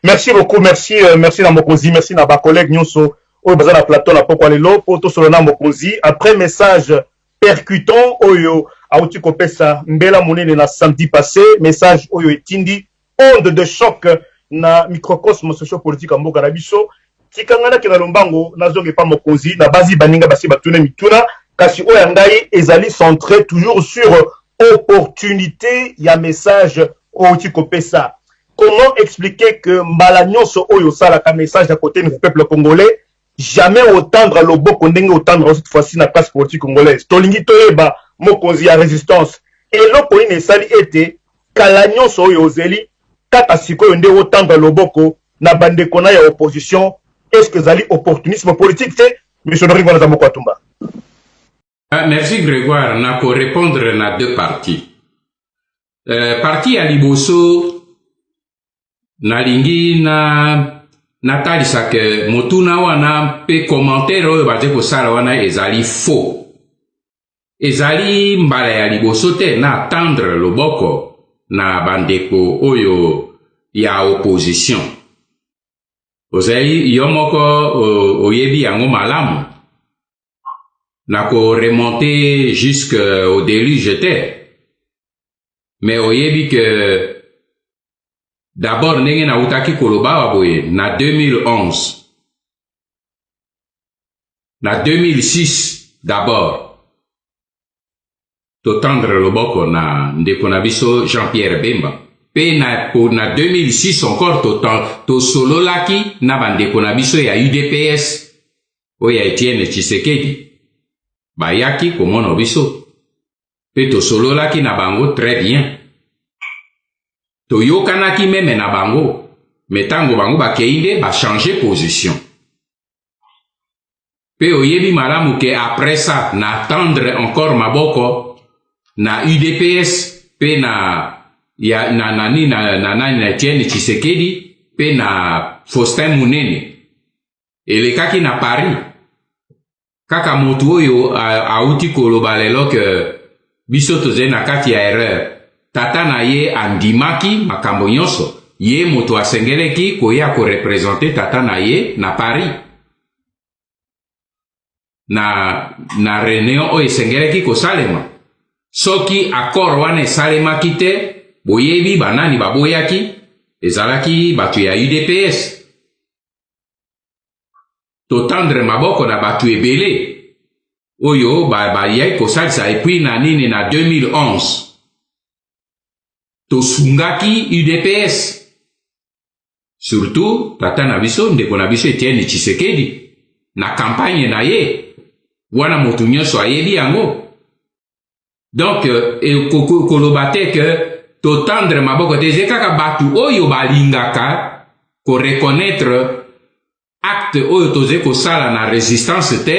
Merci beaucoup, merci na Mokonzi, merci na ba collègue nyonso oyo baza na plateau na poko lelo poto solo na Mokonzi après message percutant oyo auti kopesa mbela monene na samedi passé message oyo etindi onde de choc na microcosme socio-politique ya mboka na biso tikangana ke na lombango nazonge pa Mokonzi na bazi baninga basi batuna mituna kasi oyo ngai ezali centré toujours sur opportunité ya message auti kopesa. Comment expliquer que mbala nyonso oyo sala ka message à côté du peuple congolais jamais otendre loboko ndenge otendre cette fois-ci na classe politique congolaise tolingi toyeba Mokonzi ya résistance et loko ine sali ete kala nyonso oyo ozeli kata sikoyo nde otendre loboko na bandeko na ya opposition. Est-ce que zali opportunisme politique c'est monsieur Nori Ngwana Zamoko Atumba? Merci Grégoire, na ko répondre na deux parties. Partie ya liboso nalingi na talisa ke motuna wana pe commentaire oyo baze kosala wana ezali faux. Ezali mbala ya liboso te na tendre loboko na bandeko oyo ya opposition. Ozali yo moko oyebi yango malamu. Na ko remonter jusqu'au déluge te. Mais oyebi que d'abord ndenge na utaki koloba waboye na 2011. Na 2006 d'abord. To tendre loboko na ndeko na biso Jean-Pierre Bemba. Pe na 2006 encore to sololaki na bandeko na biso ya UDPS oya Etienne Tshisekedi. Bayaki komona biso. Pe to sololaki na bango très bien. To yokanaki meme na bango. Metango bango bakeinde ba changer position. Pe oyebi malamu ke après ça na tendre encore maboko na UDPS pe na ya na Etienne Tshisekedi pe na Faustin Munene elekaki na Paris kaka motu oyo auti koloba lelo ke biso toze na kati ya erreur tata na ye andimaki makambo nyonso ye motu asengeleki koya ko représenter tata na ye na Paris na réunion oyo esengeleki kosalema soki accord wana esalemaki te boyebi banani baboyaki ezalaki batu ya UDPS to tendre maboko na batu ebele oyo bayai kosalisa epui na nini na 2011 to sungaki UDPS surtout tata na biso ndeko na biso Etienne Tshisekedi na campagne na ye wana motu nyonso ayebi yango Donc kolobate que to tendre maboko te kaka batu oyo balingaka ko reconnaître acte oyo toze ko sala na résistance te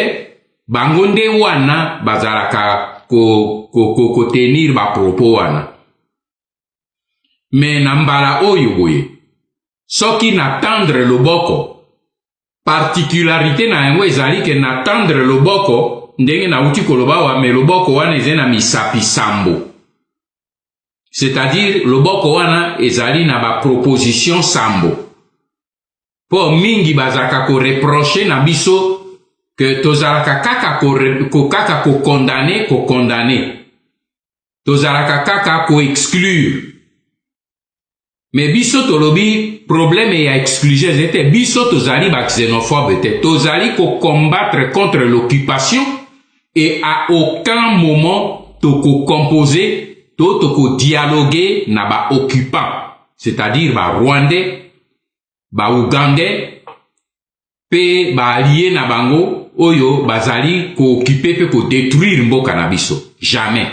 bango nde wana bazalaka ko tenir ba propos wana. Mais na mbala oyo boye soki na tendre loboko particularité na yango ezali ke na tendre loboko ndenge na uti koloba wa me loboko wana eze na misapi sambo. C'est-à-dire loboko wana ezali na ba proposition sambo. Po mingi bazaka ko reprocher na biso que tozalaka kaka ko condamner. Tozalaka kaka ko exclure. Mais biso tolobi problème ya exclusion était biso tozali ba xénophobe te. Tozali ko combattre contre l'occupation et à aucun moment toko composer toko dialoguer na ba occupant, c'est-à-dire ba Rwandais, ba Ougandais, pe ba allié na bango oyo bazali ko occuper pe ko détruire mboka na biso. Jamais.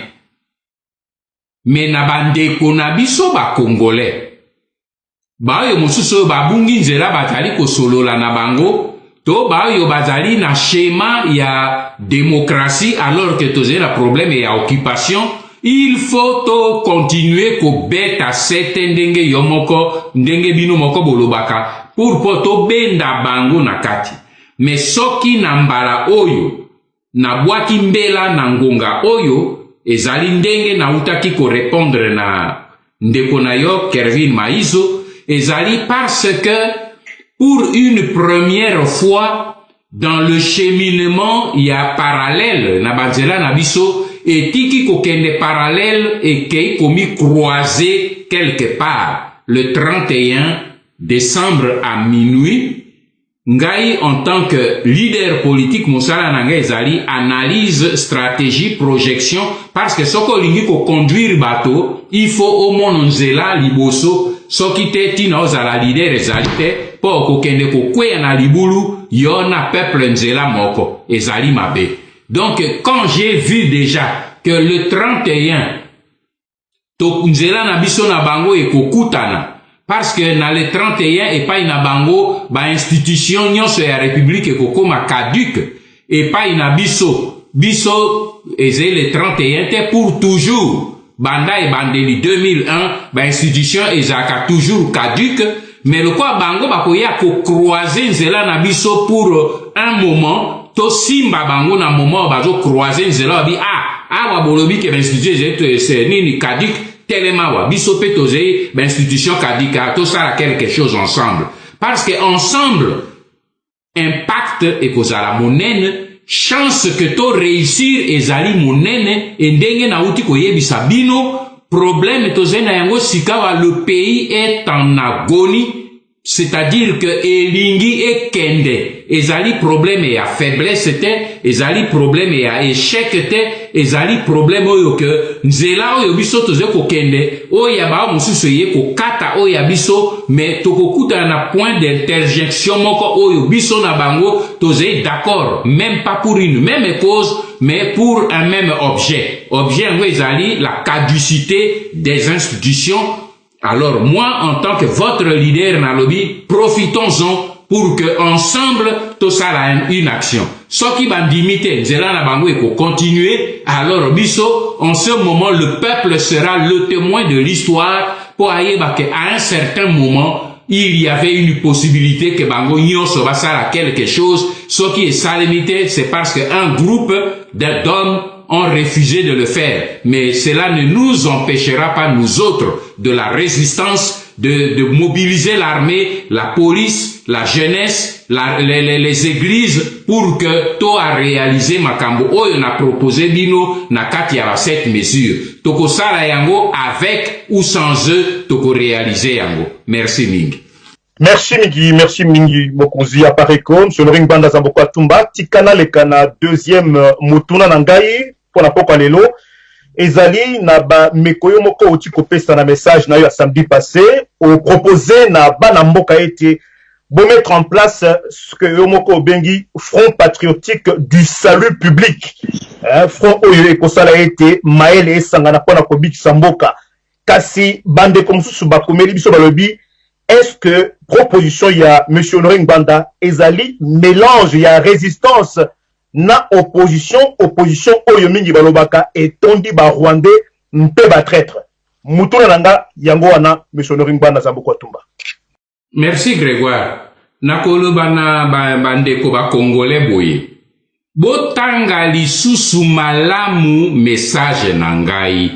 Mais na bandeko na biso ba Congolais. Ba oyo mosusu ba bungi nzela bazali ko solola na bango, to ba oyo bazali na schéma ya démocratie alors que tozali na problème ya occupation. Il faut to continuer ko beta sete ndenge yomoko ndenge bino moko bolobaka pour poto benda bango na kati. Mais soki na mbala oyo na bwaki mbela na ngonga oyo ezali ndenge na utaki ko répondre na ndeko na yo Kervin Maizo ezali parce que pour une première fois dans le cheminement il y a parallèle na banzela na biso et tiki kokende parallèle et kei komi croisé quelque part le 31 décembre à minuit. Ngai en tant que leader politique mosala nanga ezali analyse, stratégie, projection parce que soko lingi ko conduire bateau il faut au moins nzela liboso soki te tina ozala leader ezali te po kokende ko kweya na libulu yo na peuple nzela moko ezali mabe. Donc, quand j'ai vu déjà que le 31, to nzela na biso na bango e kokutana, parce que na le 31 et pas na bango, ba institution nyonso ya république e kokoma caduc, et pas na biso eze le 31 te pour toujours. Banda e bandeli 2001, ba institution ezaka toujours caduc, mais le quoi bango bakoya ko croiser nzela na biso pour un moment. To simba bango na moment bazo croiser nzela bi awa bolobi ke l'institution c'est nini caduc tellement wa biso pe toze ba institution caduc to sala quelque chose ensemble parce que ensemble impact et kozala monene chance que to réussir ezali monene ndenge na uti koyebisa bino problème toze na yango sikawa le pays est en agonie. C'est-à-dire que elingi e kende ezali problème ya faiblesse te ezali problème ya échec te ezali problème oyo que nzela oyo biso toze ko kende oya ba mususu ye ko kata oya biso mais tokokuta na point d'interjection moko oyo biso na bango toze d'accord même pas pour une même cause mais pour un même objet ngo ezali la caducité des institutions. Alors moi, en tant que votre leader Nalobi, profitons-en pour que ensemble tout ça a une action. Ce qui va limiter, Zela Nabango et pour continuer, alors biso, en ce moment, le peuple sera le témoin de l'histoire pour aller à un certain moment, il y avait une possibilité que Bango Nyonso va faire quelque chose. Ce qui est salimité, c'est parce qu'un groupe d'hommes ont refusé de le faire. Mais cela ne nous empêchera pas, nous autres, de la résistance, de mobiliser l'armée, la police, la jeunesse, les églises, pour que tout a réalisé Makambo. Oyo na proposé bino na kati ya cette mesure. Toko sala yango avec ou sans eux, toko réaliser yango. Merci Mingi. Merci Mingi Mokonzi Apareko, M. Loring Banda Zamboko Atumba, Tikana Lekana, deuxième Mutuna Nangai, pour la poka lelo, ezali na ba mekoyo moko oti kopesa na message na yo samedi passé, au proposé na ba na mboka ete pour mettre en place ce que Yomoko Bengi, Front patriotique du salut public. Front Oyo Ekosala été Maël et Sangana Pona Kobik Samboka. Kasi Bande comme Subakumeli Biso Balobi, est-ce que proposition il y a M. Honoré Ngbanda, Ezali, mélange, il y a résistance, na opposition Oyo Mingi Balobaka et Tondi Ba Rwandais, Mpe Ba traître. Moutouna Nanga, Yango Wana, M. Honoré Ngbanda Zamboko Tumba. Merci Grégoire. Nakoloba na bandeko ba Congolais boye. Botanga lisusu malamu message nangai.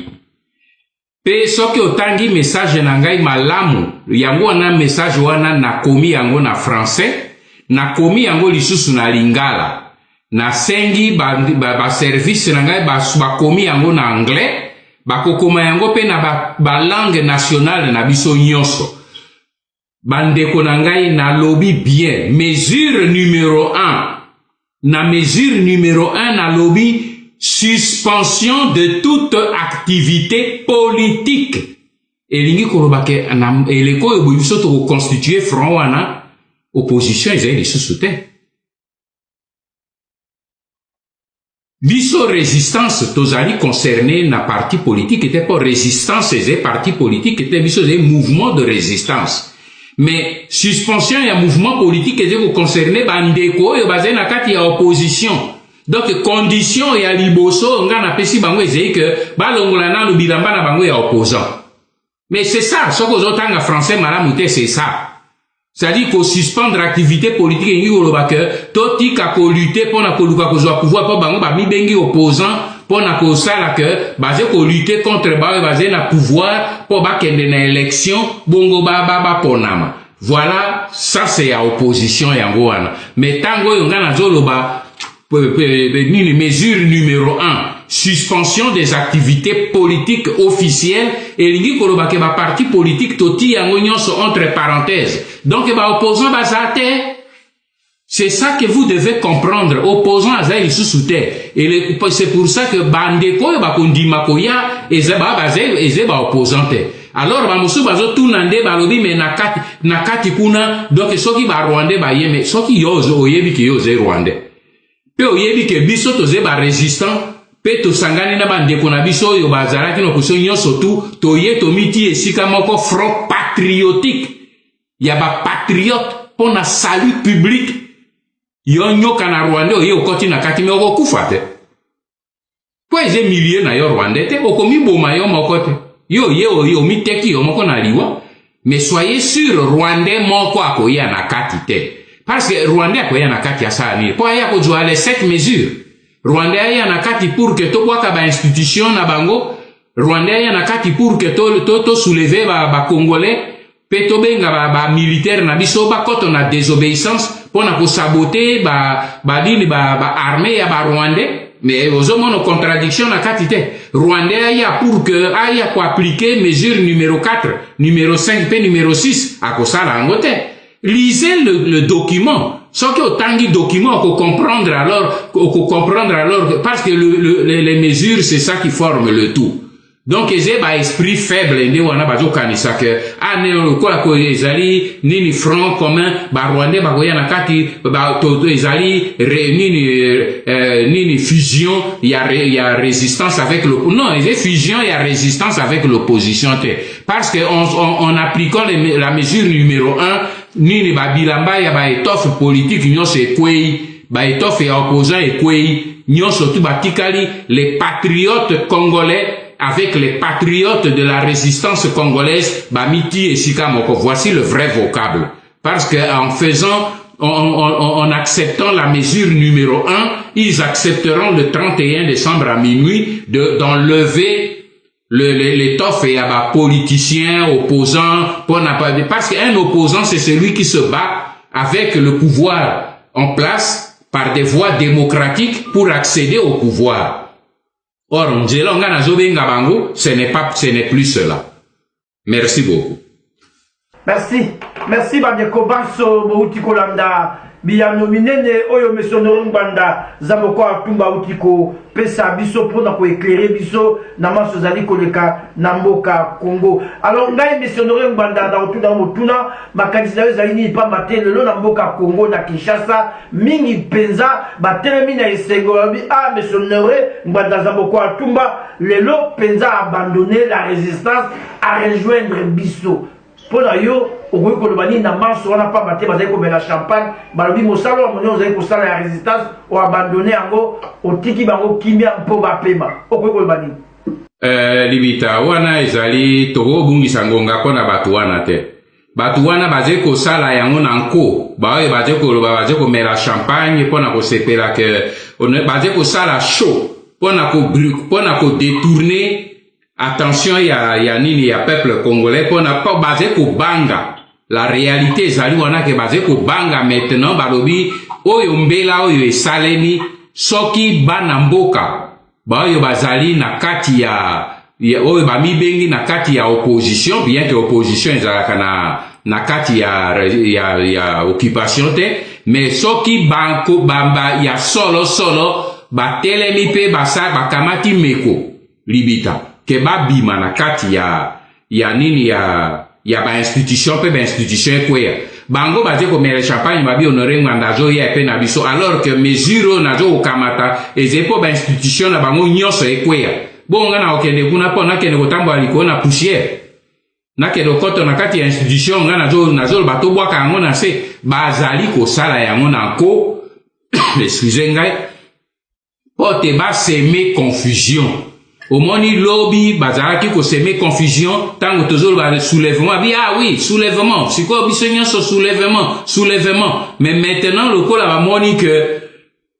Pe soki otangi message nangai malamu, yango wana message wana nakomi yango na français, nakomi yango lisusu na lingala. Na sengi ba service nangai ba komi yango na anglais, ba kokoma yango pe na ba langue nationale na biso nyonso. Bandeko nangai na lobby bien. Mesure numéro 1. Na mesure numéro 1 na lobby suspension de toute activité politique. Elingi kolobake na eleko yo biso to constituer front wana opposition ezali lisusu te. Biso résistance tozali concerné na parti politique était pas résistance ezali parti politique était biso ezali mouvement de résistance. Mais suspension ya mouvement politique et vous concernez bandeko et basé na kati ya opposition. Donc condition ya liboso nga na pesi bango ezei que balongola na bilamba na bango ya opposant. Mais c'est ça, ce que zotanga français malamute c'est ça. C'est-à-dire qu'on suspendre activité politique et ngo loba que totika ko lutter pour na ko luka ko zo pouvoir pas bango ba mi bengi opposant pour na ko sala que basé ko lutter contre ba basé na pouvoir pour ba kende na élection bongo ba ponama. Voilà, ça c'est à opposition yango wana. Mais tango yonga na zoloba mesure numéro 1, suspension des activités politiques officielles et lingi koloba ke ba parti politique toti yango nyonso entre parenthèses. Donc ba opposant ba zate. C'est ça que vous devez comprendre. Opposant à Zaï sous-souté. Et c'est pour ça que Bandeko ba kondima koya et zeba bazé et zeba opposante. Alors ba musu bazo tunande balobi me nakati kuna donc soki ba Rwandais ba yeme soki yozo oyebi ki yoze Rwandais. Pe oyebi ke biso to zeba résistant pe to sangani na bandeko na biso yo bazalaki no kuso nyonso to ye to miti esika moko front patriotique. Ya ba patriote pour na salut public. Yo nyoka na Rwanda oye okoti na kati me okufa te. Po eze milliers na yo Rwanda te okomi boma yo mokote. Yo miteki yo moko na liwa. Mais soyez sûr Rwanda moko akoya na kati te. Parce que Rwanda akoya na kati ya sani. Po aya ko joa les 7 mesures. Rwanda aya na kati pour que to bwaka ba institution na bango. Rwanda aya na kati pour que to soulever ba Congolais. Pe to benga ba militaire na biso ba koto na désobéissance. Pour na saboter ba armée ya ba Rwandais. Mais aux hommes contradiction na katite. Rwandais ya pour que aya ko appliquer mesure numéro 4, numéro 5 et numéro 6 à kosala ngote. Lisez le document. Sauf que autant de documents qu'on comprendre alors parce que les mesures c'est ça qui forme le tout. Donc eze ba esprit faible ndi wana bazo kanisa que ne ko ezali nini front commun ba Rwandais ba koya na kati ba to ezali nini fusion il y a résistance avec le non eze fusion il y a résistance avec l'opposition parce que en appliquant la mesure numéro 1 nini ba bilamba ya ba étoffe politique nyonso ekwei ba étoffe ya opposant ekwei nyonso tu batikali les patriotes congolais avec les patriotes de la résistance congolaise, Bamiti et Sikamoko. Voici le vrai vocable. Parce que en acceptant la mesure numéro 1, ils accepteront le 31 décembre à minuit d'enlever l'étoffe et à politiciens, opposants, parce qu'un opposant, c'est celui qui se bat avec le pouvoir en place par des voies démocratiques pour accéder au pouvoir. Or, ce n'est plus cela. Merci beaucoup. Merci. Merci, Bandeko Banso, Mouti Kolanda. biyano minene oyo missionnaire Ngbanda Zamoko Atumba utiko pesa biso pona ko éclairer biso na maso zali koleka na mboka Congo. Alors ngai missionnaire Ngbanda da utuna mutuna makanisa zali ni pa matelo na mboka Congo na Kinshasa mingi penza batelemi na esengo bi a missionnaire Ngbanda Zamoko Atumba lelo penza abandonner la résistance à rejoindre biso. Pour yo okoki koloba nini na marche wana pa bate bazali komela champagne balobi mosala wa monene ozali kosala ya résistance oabandone yango otiki bango kimia mpo bapema okoki koloba nini? Libita wana ezali tokobungisa ngonga mpona bato wana te. Bato wana bazali kosala yango na nko baoyo bazali koloba bazali komela champagne mpona kosepela ke bazali kosala show mpona kodetourner attention ya nini ya peuple congolais pona pa basé ko banga la réalité ezali wana ke basé ko banga maintenant balobi oyo mbela oyo esalemi soki bana mboka baoyo bazali na kati ya oyo bamibengi na kati ya opposition bien que opposition ezalaka na kati ya occupation te mais soki banko bamba ya solo batelemi pe bakamati meko libita ke babima na kati ya nini ya ba institution pe ba institution kwea bango baze ko mele champagne babi honorer Ngbanda zo ya pe na biso alors que mesure na zo kamata ezepo ba institution na bango nyonso ekwea bonga na okende kuna po na kende kotambo aliko na poussière na kende koto na kati ya institution ngana zo bato bwaka yango na se bazali ko sala yango na ko excusez ngai pote ba semer confusion. Au moni lobby bazaraki ko semer confusion tango tozolo ba soulèvement bi ah oui soulèvement c'est quoi bisognon so soulèvement mais maintenant le ko la ba moni que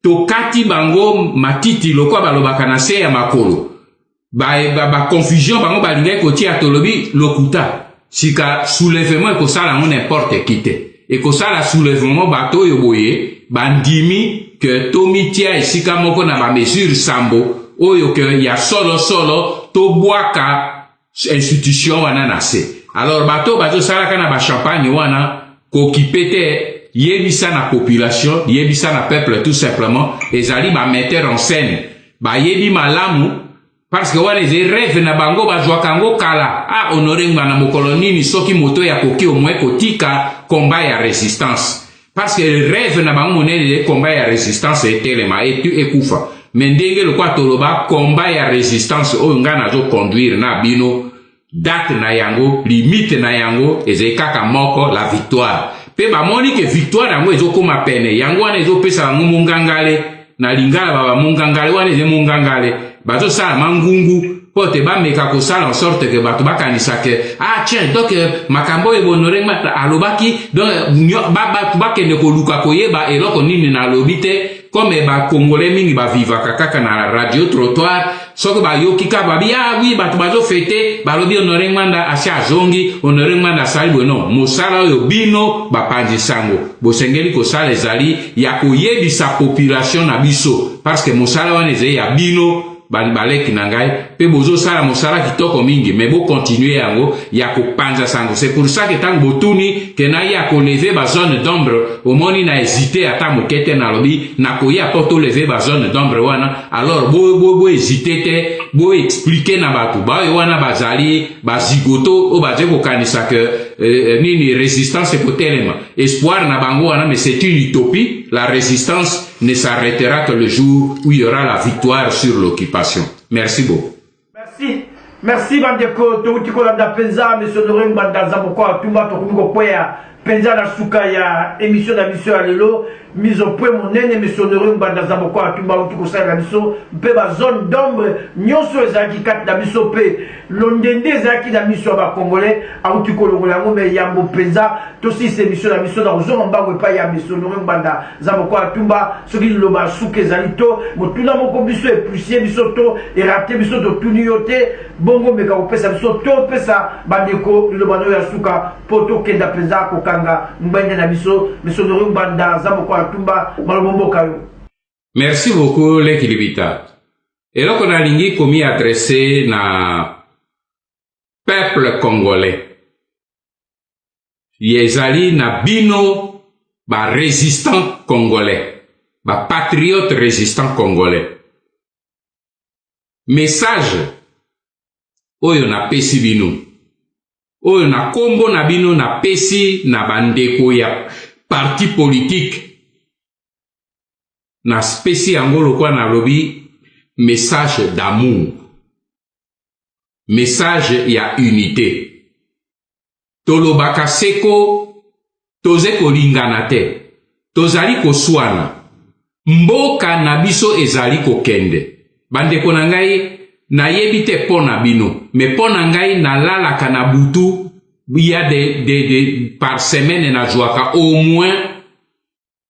to kati bango matiti le ko ba lobaka na se ya makolo ba confusion bango ba linga ko ti atolobi lokuta sika soulèvement ko sala on n'importe qui te et ko sala soulèvement bato yo boye bandimi que tomitia esika moko na ba mesure sambo oyo ke ya solo to boaka institution wana na se. Alors bato bazo salaka na ba champagne wana ko kipete yebisa na population yebisa na peuple tout simplement ezali ba metteur en scène ba yebi malamu parce que wana ze rêve na bango bazwa kango kala a honorer ngana mokolo nini soki moto ya koki au moins kotika combat ya résistance parce que le rêve na bango monene combat ya résistance etelema ekufa. Mendenge le kwa toloba combat ya résistance oyo ngana zo conduire na bino date na yango limite na yango ezekaka moko la victoire pe ba moni ke victoire yango ezokoma pene yango wana ezopesa bango mongangale na lingala baba mongangale wana eze mongangale bazo sala mangungu pote ba meka ko sala en sorte que bato bakanisa ke ah tiens donc makambo e bonore mata alobaki donc ba kende ko luka koyeba eloko nini na lobite comme ba congolais mingi ba vivaka kaka na radio trottoir soko ba yokika ba bi ah oui bato bazo fêter ba lobi honorer Ngbanda asia zongi honorer Ngbanda sali bueno mosala oyo bino ba panzi sango bosengeli ko sala ezali ya koyebisa population na biso parce que mosala wana ezali ya bino baleki na ngai pe bozo sala mosala kitoko mingi mais bo continuer yango ya ko panza sango c'est pour ça que tant botuni que na ya ko lever ba zone d'ombre au moni na hésiter ata mokete na lobi na ko ya poto lever ba zone d'ombre wana alors bo hésiter te bo expliquer na batu ba wana bazali bazigoto o baze ko kanisa que nini résistance ko telema espoir na bango wana mais c'est une utopie. La résistance ne s'arrêtera que le jour où il y aura la victoire sur l'occupation. Merci beaucoup. Merci bandeko touti ko landa penza monsieur Honorer Ngbanda Zamoko Atumba to ko kwea penza na suka ya émission ya lelo mise au point monene monsieur Honorer Ngbanda Zamoko Atumba uti ko sala biso pe ba zone d'ombre nyonso ezaki kat na biso pe londende ezaki na biso ba congolais auti ko longola ngombe yambo penza to si c'est émission na biso na zone mbango pa ya monsieur Honorer Ngbanda Zamoko Atumba soki loba suka ezali to motuna moko biso e plusieurs biso to e raté biso to tuniote bongo meka opesa biso to pesa bandeko lobano ya suka poto kenda penza ko kanga mbende na biso monsieur Honorer Ngbanda Zamoko Atumba malombo kayo. Merci beaucoup l'équilibita. Et là qu'on a lingi komi adressé na peuple congolais. Yezali na bino ba résistant congolais, ba patriote résistant congolais. Message oyo na pesi bino, oyo na kombo na bino na pesi na bandeko ya parti politique, na spesi yango lokwa na lobi message d'amour, message ya unité. Tolobaka seko toze kolingana te, tozali koswana, mboka na biso ezali kokende. Bandeko na ngai na yebi te pona bino, me pona ngai na lalaka na butu, ya par semaine na jouaka au moins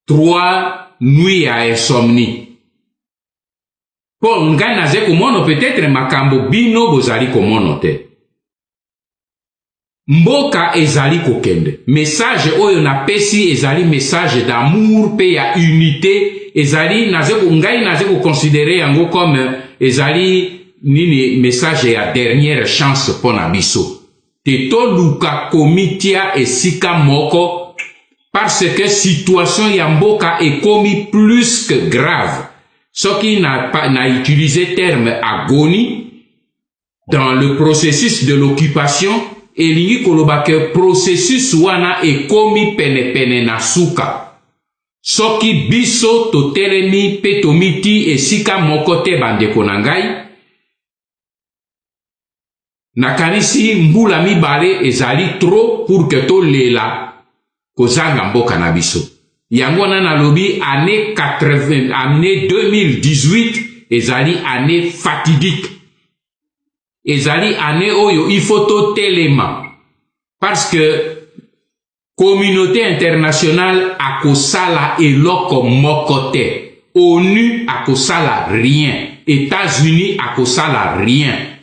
3 nuits à insomnie. Po ngai naze komono peut-être makambo bino bozali komono te. Mboka ezali kokende. Message oyo na pesi ezali message d'amour pe ya unité. Ezali ngai naze ko considérer yango comme ezali nini message ya dernière chance pona biso. Te to luka komitia esika moko parce que situation ya mboka ekomi plus que grave. Soki na utilisé terme agonie dans le processus de l'occupation, elingi koloba ke processus wana ekomi pene na suka. Soki biso to telemi pe tomiti esika moko te bandeko na ngai, nakanisi mbula mibale ezali trop pour que to lela kozanga mboka na biso. Yango na nalobi année 2018 ezali année fatidique. Ezali année oyo il faut to telema parce que communauté internationale akosala eloko moko te. ONU akosala rien. États-Unis akosala rien.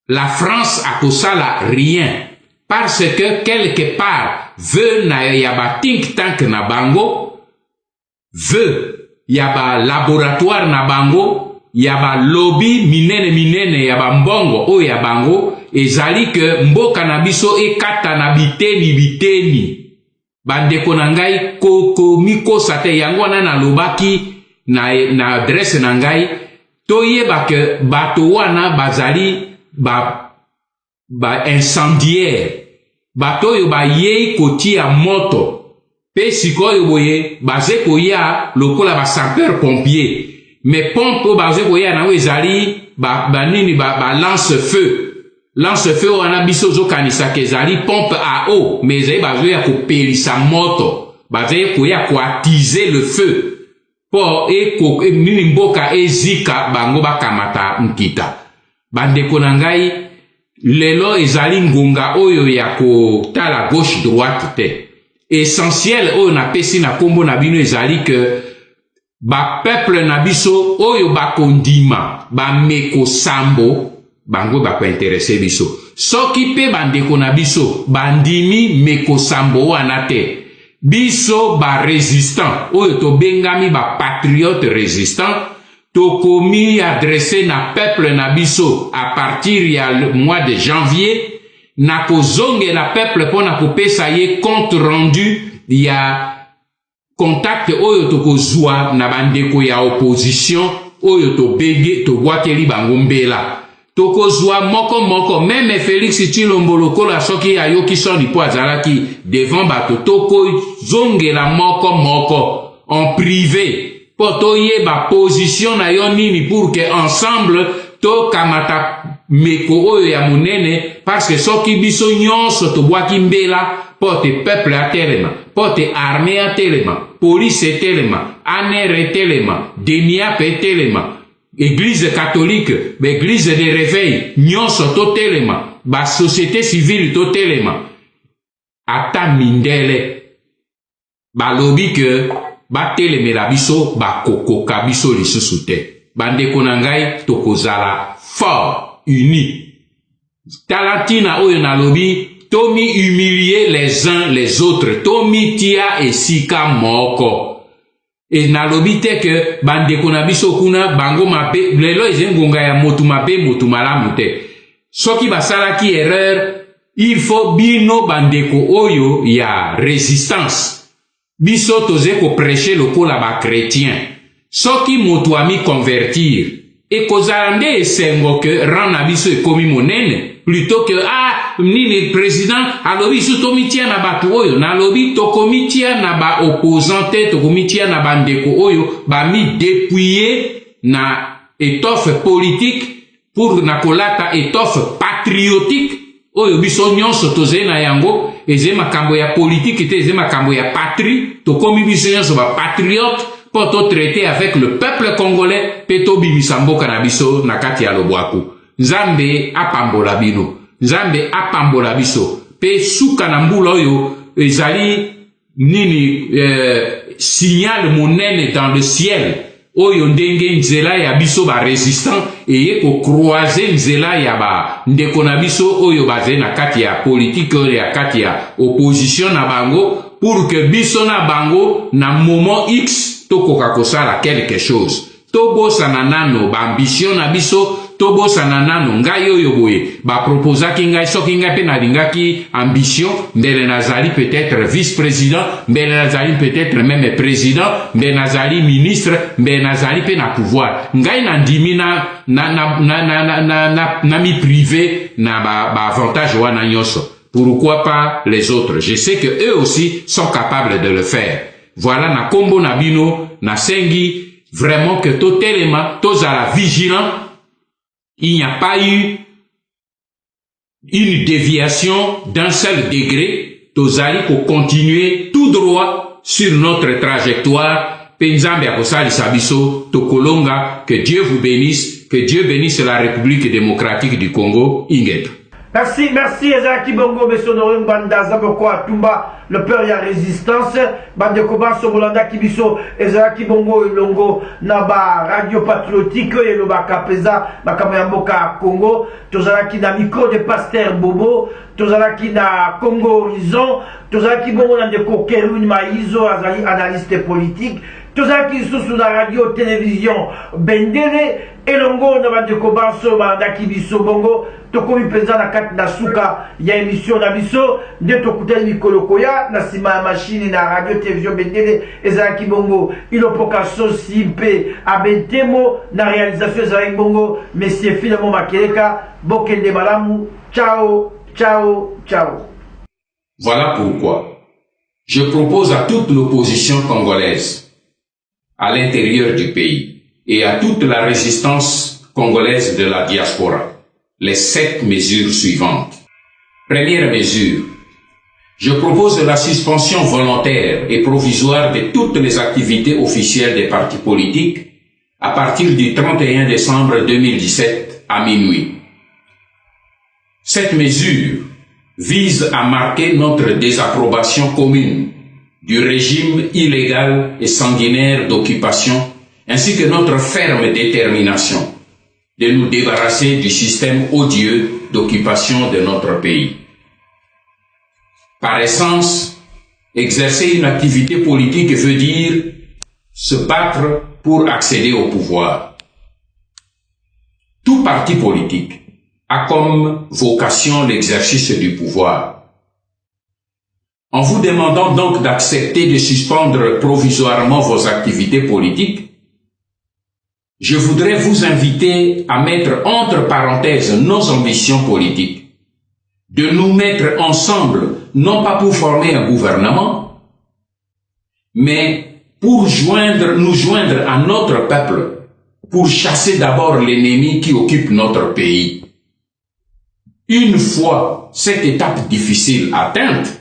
La France akosala rien. Parce que quelque part, veut na yaba think tank na bango, veut yaba laboratoire na bango, yaba lobby minene yaba mbongo o yabango, ezali que mboka na biso ekata na biteni. Bandeko na ngai koko miko sate yango na lobaki na adresse na ngai, toyeba ke bato wana bazali ba incendiaire. Bato yo ba yei kotia moto. Pe sikoyo boye baze koya lokola ba sapeur pompier. Mais pompe baze koya na ezali ba lance feu. Lance feu wana biso zo kanisa kezali pompe à eau, mais ezali bazo ya kopelisa moto. Baze koya ko attiser le feu. Po nini mboka ezika bango bakamata nkita. Bandeko na ngai lelo ezali ngonga oyo ya kotala gauche droite te. Essentiel oyo na pesi na kombo na bino ezali que ba peuple na biso oyo bakondima ba meko sambo bango bako interesse biso. Soki pe bandeko na biso bandimi meko sambo wana te. Biso ba résistant oyo to bengami ba patriote résistant tokomi adressé na peuple na biso à partir ya le mois de janvier na kozonge la peuple pona kopesa ye compte rendu ya contact oyo tokozwa na bandeko ya opposition oyo to bege to bwakeli bango mbela tokozwa moko même Félix Tshilombo lokola soki ayoki soni po azalaki devant bato tokozonge la moko en privé poto yeba position na yo nini pour que ensemble to kamata meko oyo ya monene parce que soki biso nyonso to bwaki mbela pote peuple a telema pote armée a telema police telema ANR telema DENIAP telema église catholique église de réveil nyonso to telema ba société civile to telema ata mindele balobi que batelemela biso bakokoka biso lisusu te. Bandeko na ngai tokozala fort uni. Talatina oyo nalobi tomi humilier les uns les autres, tomi tia esika moko. E nalobi te ke bandeko na biso kuna bango mabe lelo ezengonga ya motu mabe motu malamu te. Soki basalaki erreur, il faut bino bandeko oyo ya résistance biso toze ko prêcher lokola ba chrétien soki moto ami convertir et kozala nde esengo ke ran na biso ekomi monene plutôt que nini président alobi biso tomitia na bato oyo nalobi tokomitia na ba opposant te tokomitia na bandeko oyo bami dépouiller na étoffe politique pour na kolata étoffe patriotique oyo biso nyonso tozali na yango eze makambo ya politique te eze makambo ya patrie tokomi biso nyonso ba patriote po to traiter avec le peuple congolais pe tobimisa mboka na biso na kati ya lobwaku. Nzambe apambola bino, Nzambe apambola biso pe suka na mbula oyo ezali nini signal monene dans le ciel oyo ndenge nzela ya biso ba résistant eye ko croiser nzela ya ba ndeko na biso oyo bazali na kati ya politique oyo ya kati ya opposition na bango pour que biso na bango na moment X tokoka kosala quelque chose tobosana nano ba ambition na biso tobosana nano ngai oyo boye ba proposaki ngai soki ngai pe nalingaki ambition mbele nazali peut-être vice-président mbele nazali peut-être même président mbele nazali ministre mbele nazali pe na pouvoir ngai nandimi na mi privé na ba avantage wana nyonso. Pourquoi pas les autres? Je sais que eux aussi sont capables de le faire. Voilà na kombo na bino na sengi vraiment que totelema tozala vigilant. Il n'y a pas eu une déviation d'un seul degré. Tozali pour continuer tout droit sur notre trajectoire. Penzambe akosali sabiso tokolonga. Que Dieu vous bénisse. Que Dieu bénisse la République démocratique du Congo. Inget. Merci, merci, Ezaki Bongo, Monsieur Norim Banda, Zaboko Atumba, le peur y a résistance, Bande Koba, Sobolanda Kibiso, Ezaki Bongo, Longo, Naba, Radio Patriotique, et le Bakapeza, Bakamayamboka Congo, Tozalaki na micro de Pasteur Bobo, Tozalaki na Congo Horizon, Tozalaki Bongo, Nandeko Kerun Maïzo, Azali, analyste politique, Tozalaki sous la radio, télévision, Bendele, Elongo, Nabandeko Banso, Banda Kibiso Bongo, tokomi penza na kati na suka ya émission na biso nde tokutani mikolo koya na sima ya machine na radio télévision Bendele ezalaki bongo ilopoka sosi mpe abentemo na réalisation ezalaki bongo monsieur Philemon Makeleka bokende malamu. Ciao, ciao, ciao. Voilà pourquoi je propose à toute l'opposition congolaise à l'intérieur du pays et à toute la résistance congolaise de la diaspora les 7 mesures suivantes. Première mesure, je propose la suspension volontaire et provisoire de toutes les activités officielles des partis politiques à partir du 31 décembre 2017 à minuit. Cette mesure vise à marquer notre désapprobation commune du régime illégal et sanguinaire d'occupation ainsi que notre ferme détermination de nous débarrasser du système odieux d'occupation de notre pays. Par essence, exercer une activité politique veut dire se battre pour accéder au pouvoir. Tout parti politique a comme vocation l'exercice du pouvoir. En vous demandant donc d'accepter de suspendre provisoirement vos activités politiques, je voudrais vous inviter à mettre entre parenthèses nos ambitions politiques, de nous mettre ensemble, non pas pour former un gouvernement, mais pour nous joindre à notre peuple, pour chasser d'abord l'ennemi qui occupe notre pays. Une fois cette étape difficile atteinte,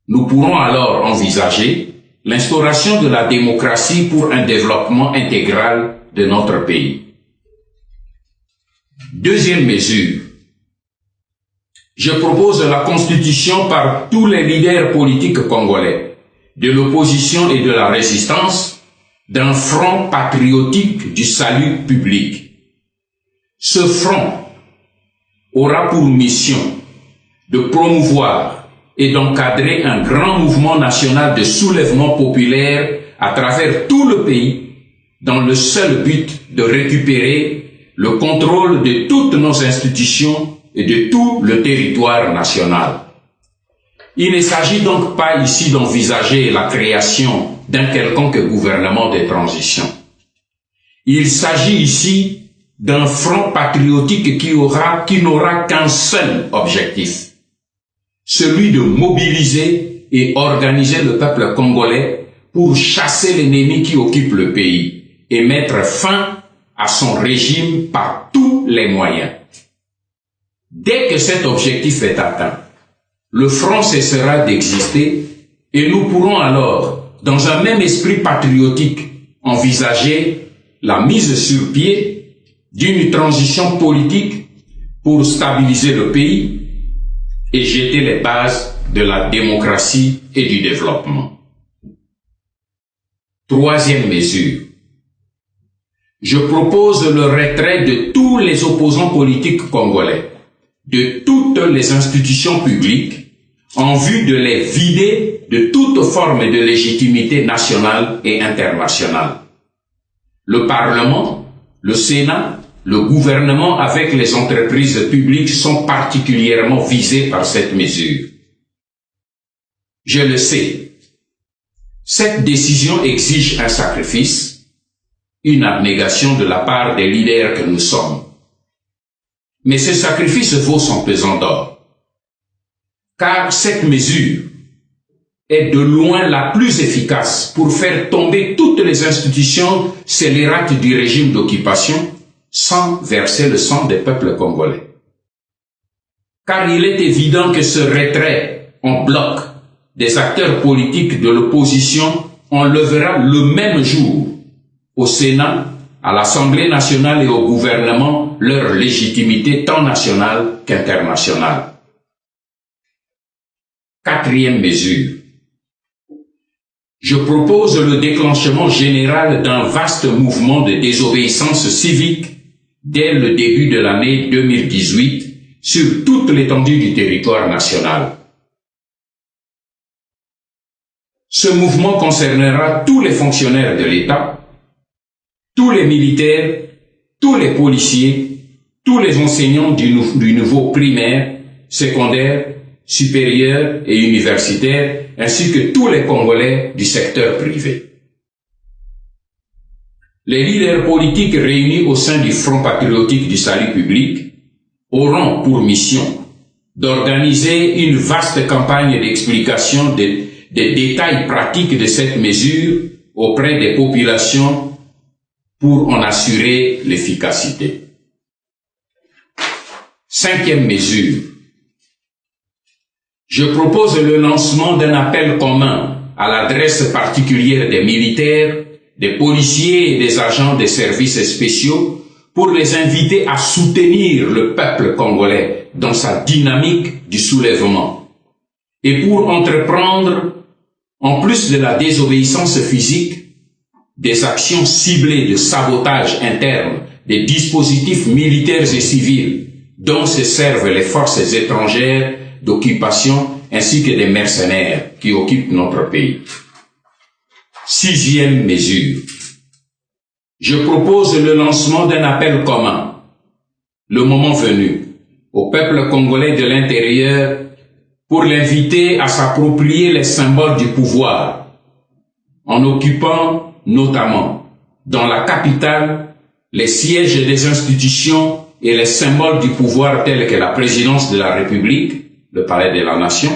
nous pourrons alors envisager l'instauration de la démocratie pour un développement intégral de notre pays. Deuxième mesure, je propose la constitution par tous les leaders politiques congolais, de l'opposition et de la résistance, d'un front patriotique du salut public. Ce front aura pour mission de promouvoir et d'encadrer un grand mouvement national de soulèvement populaire à travers tout le pays dans le seul but de récupérer le contrôle de toutes nos institutions et de tout le territoire national. Il ne s'agit donc pas ici d'envisager la création d'un quelconque gouvernement de transition. Il s'agit ici d'un front patriotique qui n'aura qu'un seul objectif, celui de mobiliser et organiser le peuple congolais pour chasser l'ennemi qui occupe le pays et mettre fin à son régime par tous les moyens. Dès que cet objectif est atteint, le front cessera d'exister et nous pourrons alors, dans un même esprit patriotique, envisager la mise sur pied d'une transition politique pour stabiliser le pays et jeter les bases de la démocratie et du développement. Troisième mesure. Je propose le retrait de tous les opposants politiques congolais, de toutes les institutions publiques, en vue de les vider de toute forme de légitimité nationale et internationale. Le Parlement, le Sénat, le gouvernement avec les entreprises publiques sont particulièrement visés par cette mesure. Je le sais, cette décision exige un sacrifice, une abnégation de la part des leaders que nous sommes. Mais ce sacrifice vaut son pesant d'or. Car cette mesure est de loin la plus efficace pour faire tomber toutes les institutions scélérates du régime d'occupation sans verser le sang des peuples congolais. Car il est évident que ce retrait en bloc des acteurs politiques de l'opposition enlèvera le même jour au Sénat, à l'Assemblée nationale et au gouvernement leur légitimité tant nationale qu'internationale. Quatrième mesure. Je propose le déclenchement général d'un vaste mouvement de désobéissance civique dès le début de l'année 2018 sur toute l'étendue du territoire national. Ce mouvement concernera tous les fonctionnaires de l'État, tous les militaires, tous les policiers, tous les enseignants du niveau primaire, secondaire, supérieur et universitaire, ainsi que tous les Congolais du secteur privé. Les leaders politiques réunis au sein du Front patriotique du salut public auront pour mission d'organiser une vaste campagne d'explication des détails pratiques de cette mesure auprès des populations pour en assurer l'efficacité. Cinquième mesure. Je propose le lancement d'un appel commun à l'adresse particulière des militaires, des policiers et des agents des services spéciaux pour les inviter à soutenir le peuple congolais dans sa dynamique du soulèvement et pour entreprendre, en plus de la désobéissance physique, des actions ciblées de sabotage interne des dispositifs militaires et civils dont se servent les forces étrangères d'occupation ainsi que des mercenaires qui occupent notre pays. Sixième mesure. Je propose le lancement d'un appel commun, le moment venu, au peuple congolais de l'intérieur pour l'inviter à s'approprier les symboles du pouvoir, en occupant notamment dans la capitale les sièges des institutions et les symboles du pouvoir tels que la présidence de la République, le palais de la nation,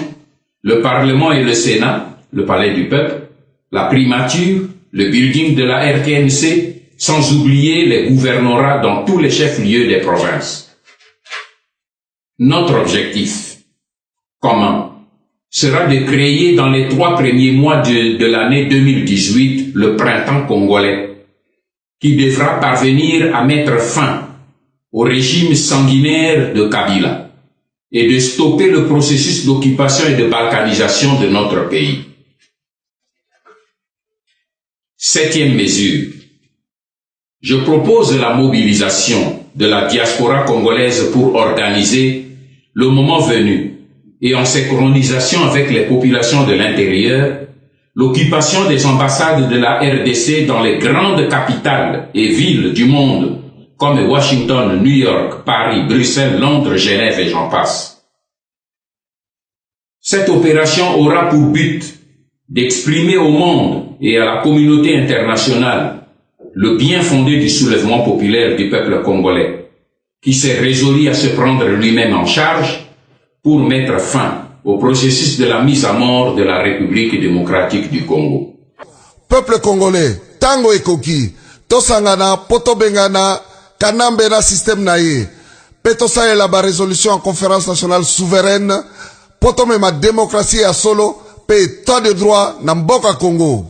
le Parlement et le Sénat, le palais du peuple, la primature, le building de la RTNC, sans oublier les gouvernorats dans tous les chefs-lieux des provinces. Notre objectif commun sera de créer dans les 3 premiers mois de l'année 2018 le printemps congolais, qui devra parvenir à mettre fin au régime sanguinaire de Kabila et de stopper le processus d'occupation et de balkanisation de notre pays. Septième mesure. Je propose la mobilisation de la diaspora congolaise pour organiser, le moment venu, et en synchronisation avec les populations de l'intérieur, l'occupation des ambassades de la RDC dans les grandes capitales et villes du monde, comme Washington, New York, Paris, Bruxelles, Londres, Genève et j'en passe. Cette opération aura pour but d'exprimer au monde et à la communauté internationale le bien fondé du soulèvement populaire du peuple congolais, qui s'est résolu à se prendre lui-même en charge pour mettre fin au processus de la mise à mort de la République démocratique du Congo. Peuple congolais, tango ekoki, tosangana, potobengana, kanambe na système na ye, petosa la résolution en conférence nationale souveraine, potome ma démocratie à solo, pe état de droit na mboka Congo.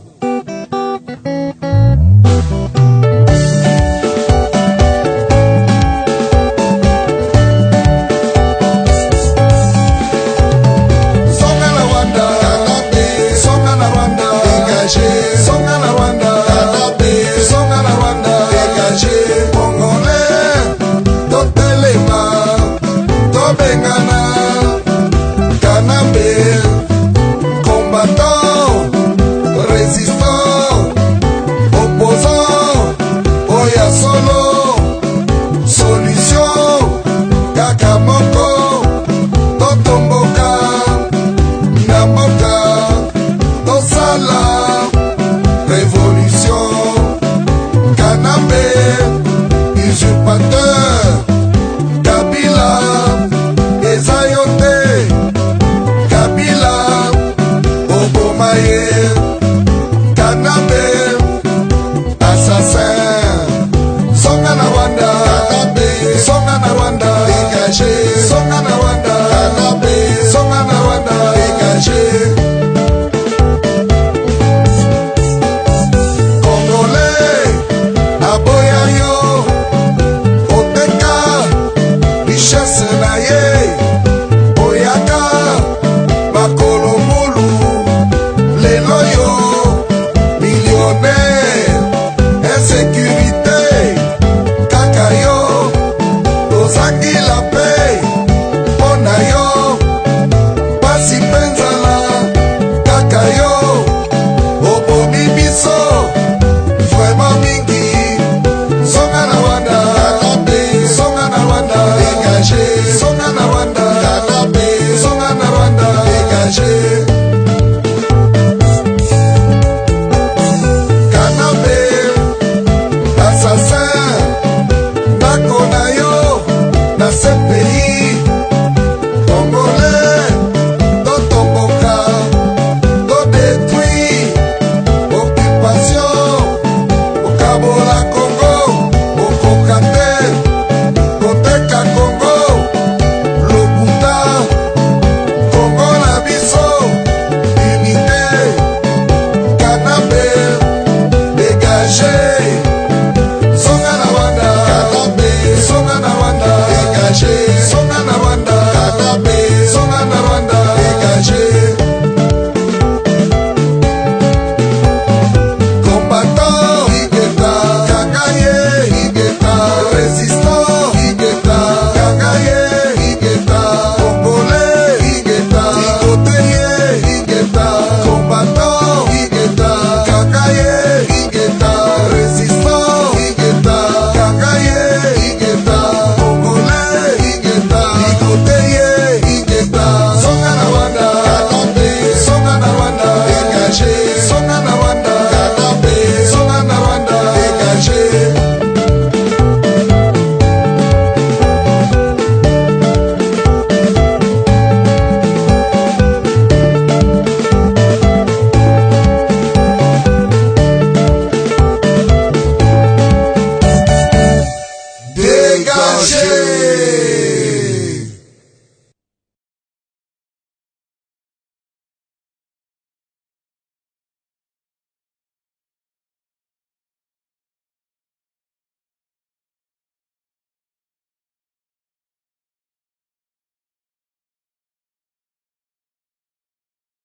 Kabila, Obama, yeah.